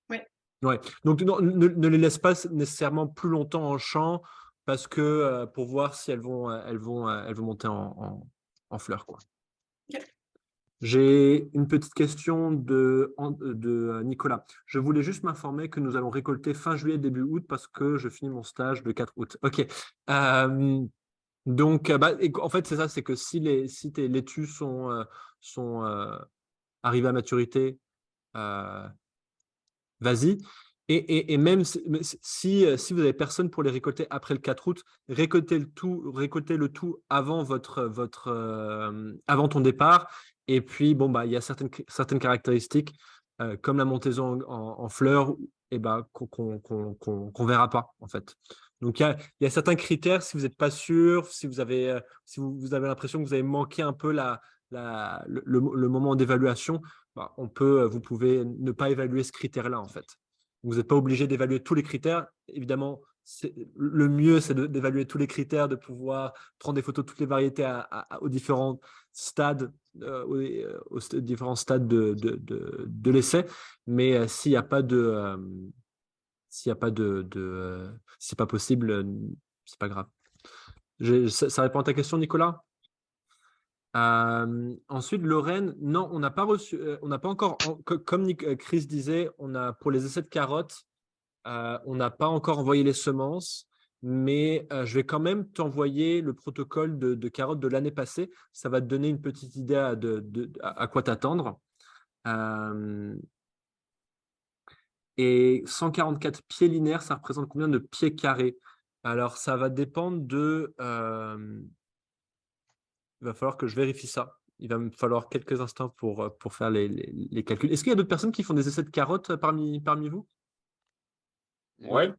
[SPEAKER 17] Oui.
[SPEAKER 4] Ouais. Donc, non, ne les laisse pas nécessairement plus longtemps en champ parce que pour voir si elles vont monter en fleurs, quoi.
[SPEAKER 17] Okay.
[SPEAKER 4] J'ai une petite question de Nicolas. Je voulais juste m'informer que nous allons récolter fin juillet, début août parce que je finis mon stage le 4 août. OK. Donc, en fait, c'est ça, c'est que si tes laitues sont arrivées à maturité, vas-y. Et même si vous avez personne pour les récolter après le 4 août, récoltez le tout avant avant ton départ. Et puis, bon, il y a certaines caractéristiques, comme la montaison en fleurs, qu'on verra pas, en fait. Donc, il y a certains critères, si vous n'êtes pas sûr, si vous avez l'impression que vous avez manqué un peu le moment d'évaluation, vous pouvez ne pas évaluer ce critère-là, en fait. Vous n'êtes pas obligé d'évaluer tous les critères. Évidemment, le mieux, c'est d'évaluer tous les critères, de pouvoir prendre des photos de toutes les variétés aux différents stades, différents stades de l'essai. Mais s'il n'y a pas c'est pas possible, c'est pas grave. Ça répond à ta question, Nicolas? Ensuite, Lorraine, non, on n'a pas reçu, on n'a pas encore, comme Chris disait, pour les essais de carottes, on n'a pas encore envoyé les semences, mais je vais quand même t'envoyer le protocole de carottes de l'année passée. Ça va te donner une petite idée à quoi t'attendre. Et 144 pieds linéaires, ça représente combien de pieds carrés? Alors, ça va dépendre de... il va falloir que je vérifie ça. Il va me falloir quelques instants pour faire les calculs. Est-ce qu'il y a d'autres personnes qui font des essais de carottes parmi vous?
[SPEAKER 16] Ouais.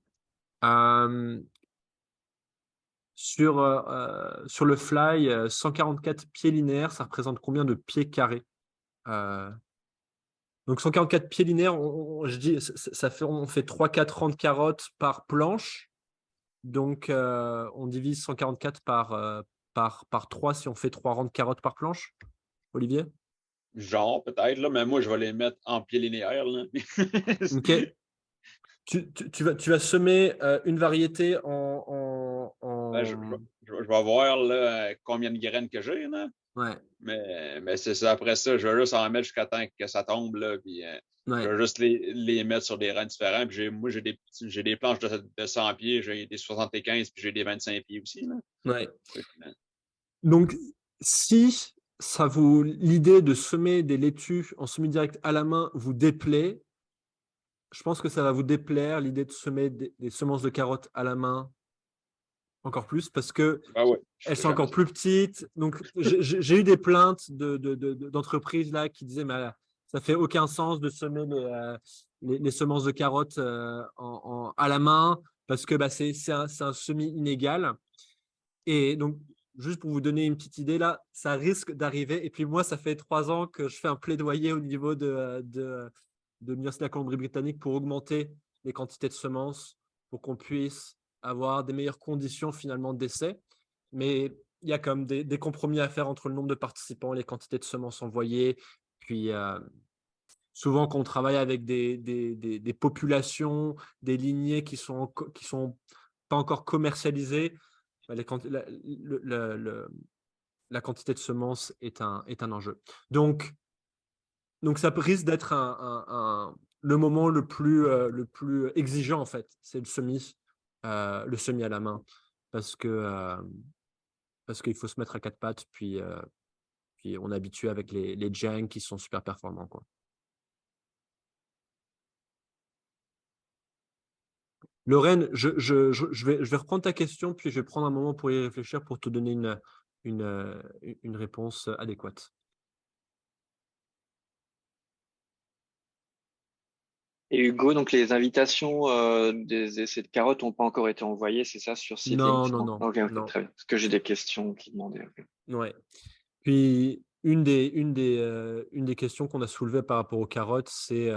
[SPEAKER 4] Sur le fly, 144 pieds linéaires, ça représente combien de pieds carrés? Donc 144 pieds linéaires, on fait 3-4 rangs de carottes par planche. Donc on divise 144 par 3 si on fait 3 rangs de carottes par planche. Olivier?
[SPEAKER 16] Genre, peut-être, là, mais moi, je vais les mettre en pied linéaire. Là.
[SPEAKER 4] OK. Tu vas semer une variété en...
[SPEAKER 16] Ben, je vais voir là, combien de graines que j'ai. Là.
[SPEAKER 4] Ouais.
[SPEAKER 16] Mais c'est ça. Après ça, je vais juste en mettre jusqu'à temps que ça tombe. Là, puis,
[SPEAKER 4] Ouais.
[SPEAKER 16] je vais juste les mettre sur des rangs différents. Puis moi, j'ai des planches de 100 pieds, j'ai des 75, puis j'ai des 25 pieds aussi. Là.
[SPEAKER 4] Ouais. Donc, si l'idée de semer des laitues en semi-direct à la main vous déplaît, je pense que ça va vous déplaire l'idée de semer des semences de carottes à la main encore plus parce que elles sont encore plus petites. Donc, j'ai eu des plaintes d'entreprises là qui disaient mais ça fait aucun sens de semer les semences de carottes à la main parce que c'est un semi inégal. Et donc, juste pour vous donner une petite idée là, ça risque d'arriver. Et puis moi, ça fait 3 ans que je fais un plaidoyer au niveau de l'Université de la Colombie-Britannique pour augmenter les quantités de semences, pour qu'on puisse avoir des meilleures conditions finalement d'essai. Mais il y a comme des compromis à faire entre le nombre de participants, les quantités de semences envoyées. Puis souvent, quand on travaille avec des populations, des lignées qui sont pas encore commercialisées, la quantité de semences est un enjeu. Donc ça risque d'être le moment le plus exigeant, en fait. C'est le semis à la main. Parce qu'il faut se mettre à 4 pattes, puis on est habitué avec les Jang qui sont super performants, quoi. Lorraine, je vais reprendre ta question, puis je vais prendre un moment pour y réfléchir pour te donner une réponse adéquate.
[SPEAKER 3] Et Hugo, donc les invitations des essais de carottes n'ont pas encore été envoyées, c'est ça, sur Seedlink?
[SPEAKER 4] Non.
[SPEAKER 3] Ok,
[SPEAKER 4] Non.
[SPEAKER 3] très bien. Parce que j'ai des questions qui demandaient.
[SPEAKER 4] Ouais. Puis une des questions qu'on a soulevées par rapport aux carottes, c'est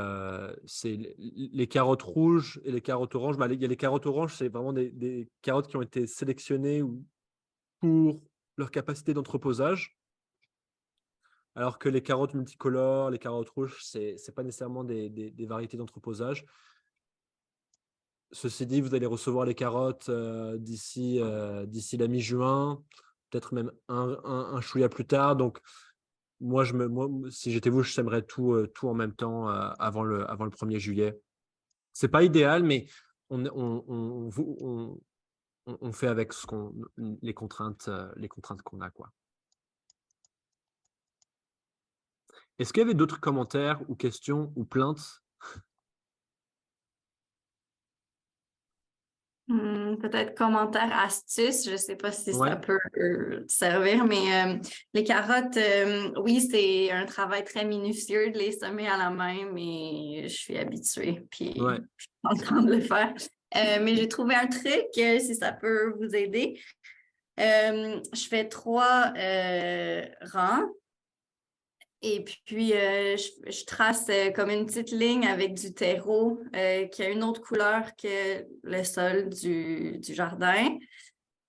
[SPEAKER 4] les carottes rouges et les carottes oranges. Bah, il y a les carottes oranges, c'est vraiment des carottes qui ont été sélectionnées pour leur capacité d'entreposage, alors que les carottes multicolores, les carottes rouges, c'est pas nécessairement des variétés d'entreposage. Ceci dit, vous allez recevoir les carottes d'ici la mi-juin, peut-être même un chouïa plus tard. Donc, moi, si j'étais vous, je sèmerais tout en même temps avant le 1er juillet. C'est pas idéal, mais on fait avec les contraintes qu'on a, quoi. Est-ce qu'il y avait d'autres commentaires ou questions ou plaintes?
[SPEAKER 7] Peut-être commentaire astuce, je ne sais pas si
[SPEAKER 4] Ouais.
[SPEAKER 7] ça peut servir, mais les carottes, oui, c'est un travail très minutieux de les semer à la main, mais je suis habituée, puis
[SPEAKER 4] Ouais.
[SPEAKER 7] je suis en train de le faire. Mais j'ai trouvé un truc, si ça peut vous aider. Je fais 3 rangs. Et puis, je trace comme une petite ligne avec du terreau qui a une autre couleur que le sol du jardin.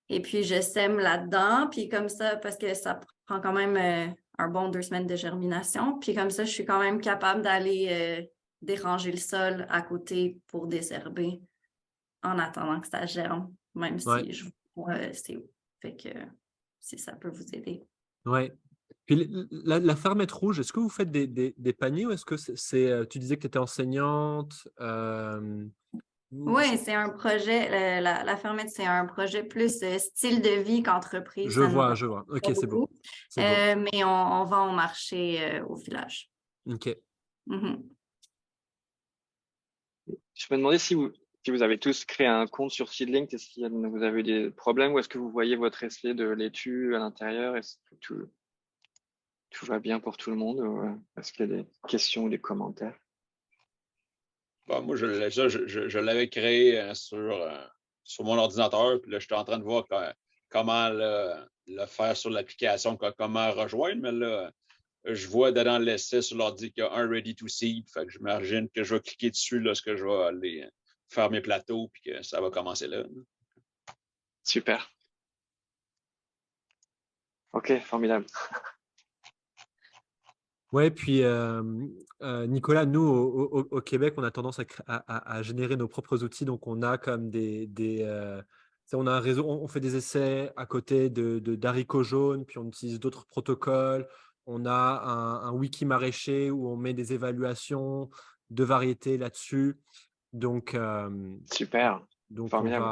[SPEAKER 7] Et puis, je sème là-dedans. Puis comme ça, parce que ça prend quand même un bon 2 semaines de germination. Puis comme ça, je suis quand même capable d'aller déranger le sol à côté pour désherber en attendant que ça germe, même si je vois c'est où. Fait que si ça peut vous aider.
[SPEAKER 4] Ouais. Puis la fermette rouge, est-ce que vous faites des paniers ou est-ce que tu disais que tu étais enseignante
[SPEAKER 7] Oui, c'est un projet, la fermette, c'est un projet plus style de vie qu'entreprise.
[SPEAKER 4] Je
[SPEAKER 7] Ça nous
[SPEAKER 4] vois.
[SPEAKER 7] rapporte
[SPEAKER 4] Ok,
[SPEAKER 7] pas
[SPEAKER 4] c'est beau.
[SPEAKER 7] beaucoup. Mais on vend au marché au village.
[SPEAKER 4] Ok.
[SPEAKER 7] Mhm.
[SPEAKER 3] Je me demandais si vous avez tous créé un compte sur Seedlink, est-ce que vous avez des problèmes ou est-ce que vous voyez votre essai de laitue à l'intérieur? Est-ce que tout va bien pour tout le monde ou est-ce qu'il y a des questions ou des commentaires?
[SPEAKER 16] Bon, moi, je l'avais créé sur mon ordinateur, puis là, j'étais en train de voir comment le faire sur l'application, comment rejoindre, mais là, je vois dedans l'essai sur l'ordi qu'il y a un Ready to Seed, fait que j'imagine que je vais cliquer dessus lorsque je vais aller faire mes plateaux, puis que ça va commencer là.
[SPEAKER 3] Super. Ok, formidable.
[SPEAKER 4] Ouais, puis Nicolas, nous, au Québec, on a tendance à générer nos propres outils. Donc, on a comme on a un réseau, on fait des essais à côté d'haricots jaunes, puis on utilise d'autres protocoles. On a un wiki maraîcher où on met des évaluations de variétés là-dessus. Donc,
[SPEAKER 3] super.
[SPEAKER 4] Donc,
[SPEAKER 3] formidable.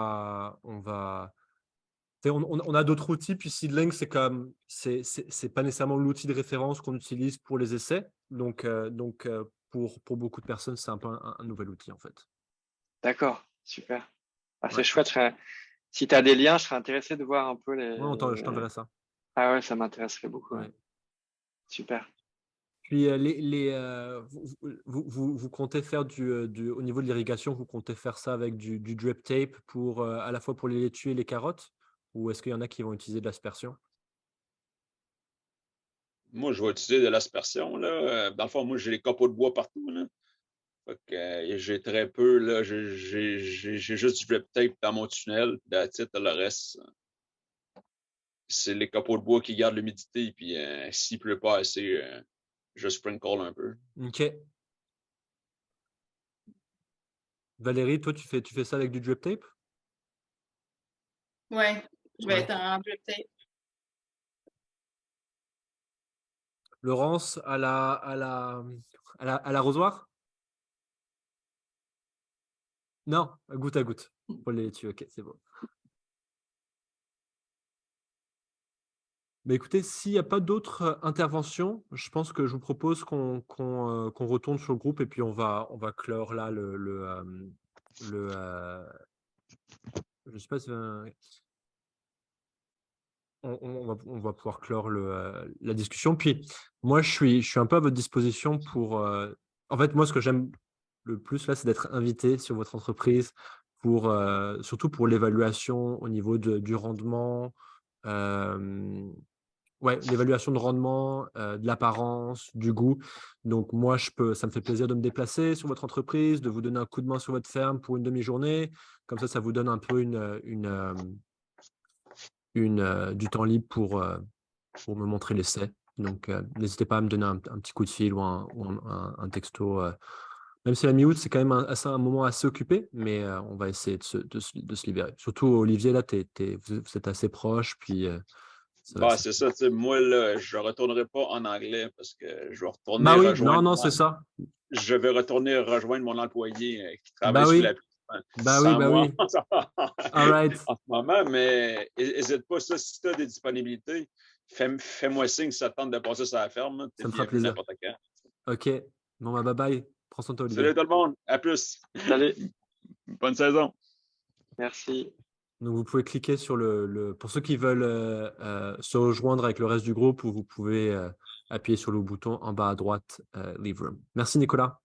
[SPEAKER 4] on a d'autres outils, puis Seedlink, c'est pas nécessairement l'outil de référence qu'on utilise pour les essais. Donc pour beaucoup de personnes, c'est un peu un nouvel outil, en fait.
[SPEAKER 3] D'accord, super. C'est chouette. Si tu as des liens, je serais intéressé de voir un peu les.
[SPEAKER 4] Ouais, je t'enverrai ça.
[SPEAKER 3] Ah ouais, ça m'intéresserait beaucoup.
[SPEAKER 4] Ouais.
[SPEAKER 3] Super.
[SPEAKER 4] Puis vous comptez faire au niveau de l'irrigation, vous comptez faire ça avec du drip tape à la fois pour les laitues et les carottes? Ou est-ce qu'il y en a qui vont utiliser de l'aspersion?
[SPEAKER 16] Moi, je vais utiliser de l'aspersion, là. Dans le fond, moi, j'ai les copeaux de bois partout, là. Fait que j'ai très peu, là. J'ai juste du drip tape dans mon tunnel. Le reste, c'est les copeaux de bois qui gardent l'humidité. Puis s'il pleut pas assez, je sprinkle un peu.
[SPEAKER 4] OK. Valérie, toi, tu fais ça avec du drip tape?
[SPEAKER 17] Ouais, je vais être en drip tape.
[SPEAKER 4] Laurence, à l'arrosoir? Non, goutte à goutte. Pour les laitues, ok, c'est bon. Mais écoutez, s'il n'y a pas d'autres interventions, je pense que je vous propose qu'on retourne sur le groupe et puis on va clore là je sais pas si on va pouvoir clore la discussion. Puis moi, je suis un peu à votre disposition pour. En fait, moi, ce que j'aime le plus là, c'est d'être invité sur votre entreprise surtout pour l'évaluation au niveau du rendement. Ouais, l'évaluation de rendement, de l'apparence, du goût. Donc moi, ça me fait plaisir de me déplacer sur votre entreprise, de vous donner un coup de main sur votre ferme pour une demi-journée. Comme ça vous donne un peu du temps libre pour me montrer l'essai. Donc n'hésitez pas à me donner un petit coup de fil ou un texto. Même si la mi-août, c'est quand même un moment assez occupé, mais on va essayer de se libérer. Surtout Olivier, là, vous êtes assez proche, puis
[SPEAKER 16] Bah, c'est ça, tu sais, moi, là, je ne retournerai pas en anglais parce que je vais retourner
[SPEAKER 4] Bah oui,
[SPEAKER 16] rejoindre.
[SPEAKER 4] non, c'est ça.
[SPEAKER 16] Je vais retourner rejoindre mon employé qui travaille
[SPEAKER 4] Bah
[SPEAKER 16] sous
[SPEAKER 4] oui.
[SPEAKER 16] la pluie
[SPEAKER 4] Bah oui,
[SPEAKER 16] sans
[SPEAKER 4] bah
[SPEAKER 16] moi
[SPEAKER 4] oui. All right.
[SPEAKER 16] en ce moment, mais n'hésite pas, ça, si tu as des disponibilités, fais-moi signe si ça te tente de passer sur la ferme. Tu
[SPEAKER 4] Ça
[SPEAKER 16] es
[SPEAKER 4] me fera
[SPEAKER 16] bienvenu
[SPEAKER 4] plaisir.
[SPEAKER 16] n'importe quand.
[SPEAKER 4] Ok. Bon, bah, bye bye. Prends soin de toi, Olivier.
[SPEAKER 16] Salut tout le monde. À plus.
[SPEAKER 3] Salut.
[SPEAKER 16] Bonne saison.
[SPEAKER 3] Merci.
[SPEAKER 4] Donc, vous pouvez cliquer sur pour ceux qui veulent se rejoindre avec le reste du groupe, ou vous pouvez appuyer sur le bouton en bas à droite, Leave Room. Merci, Nicolas.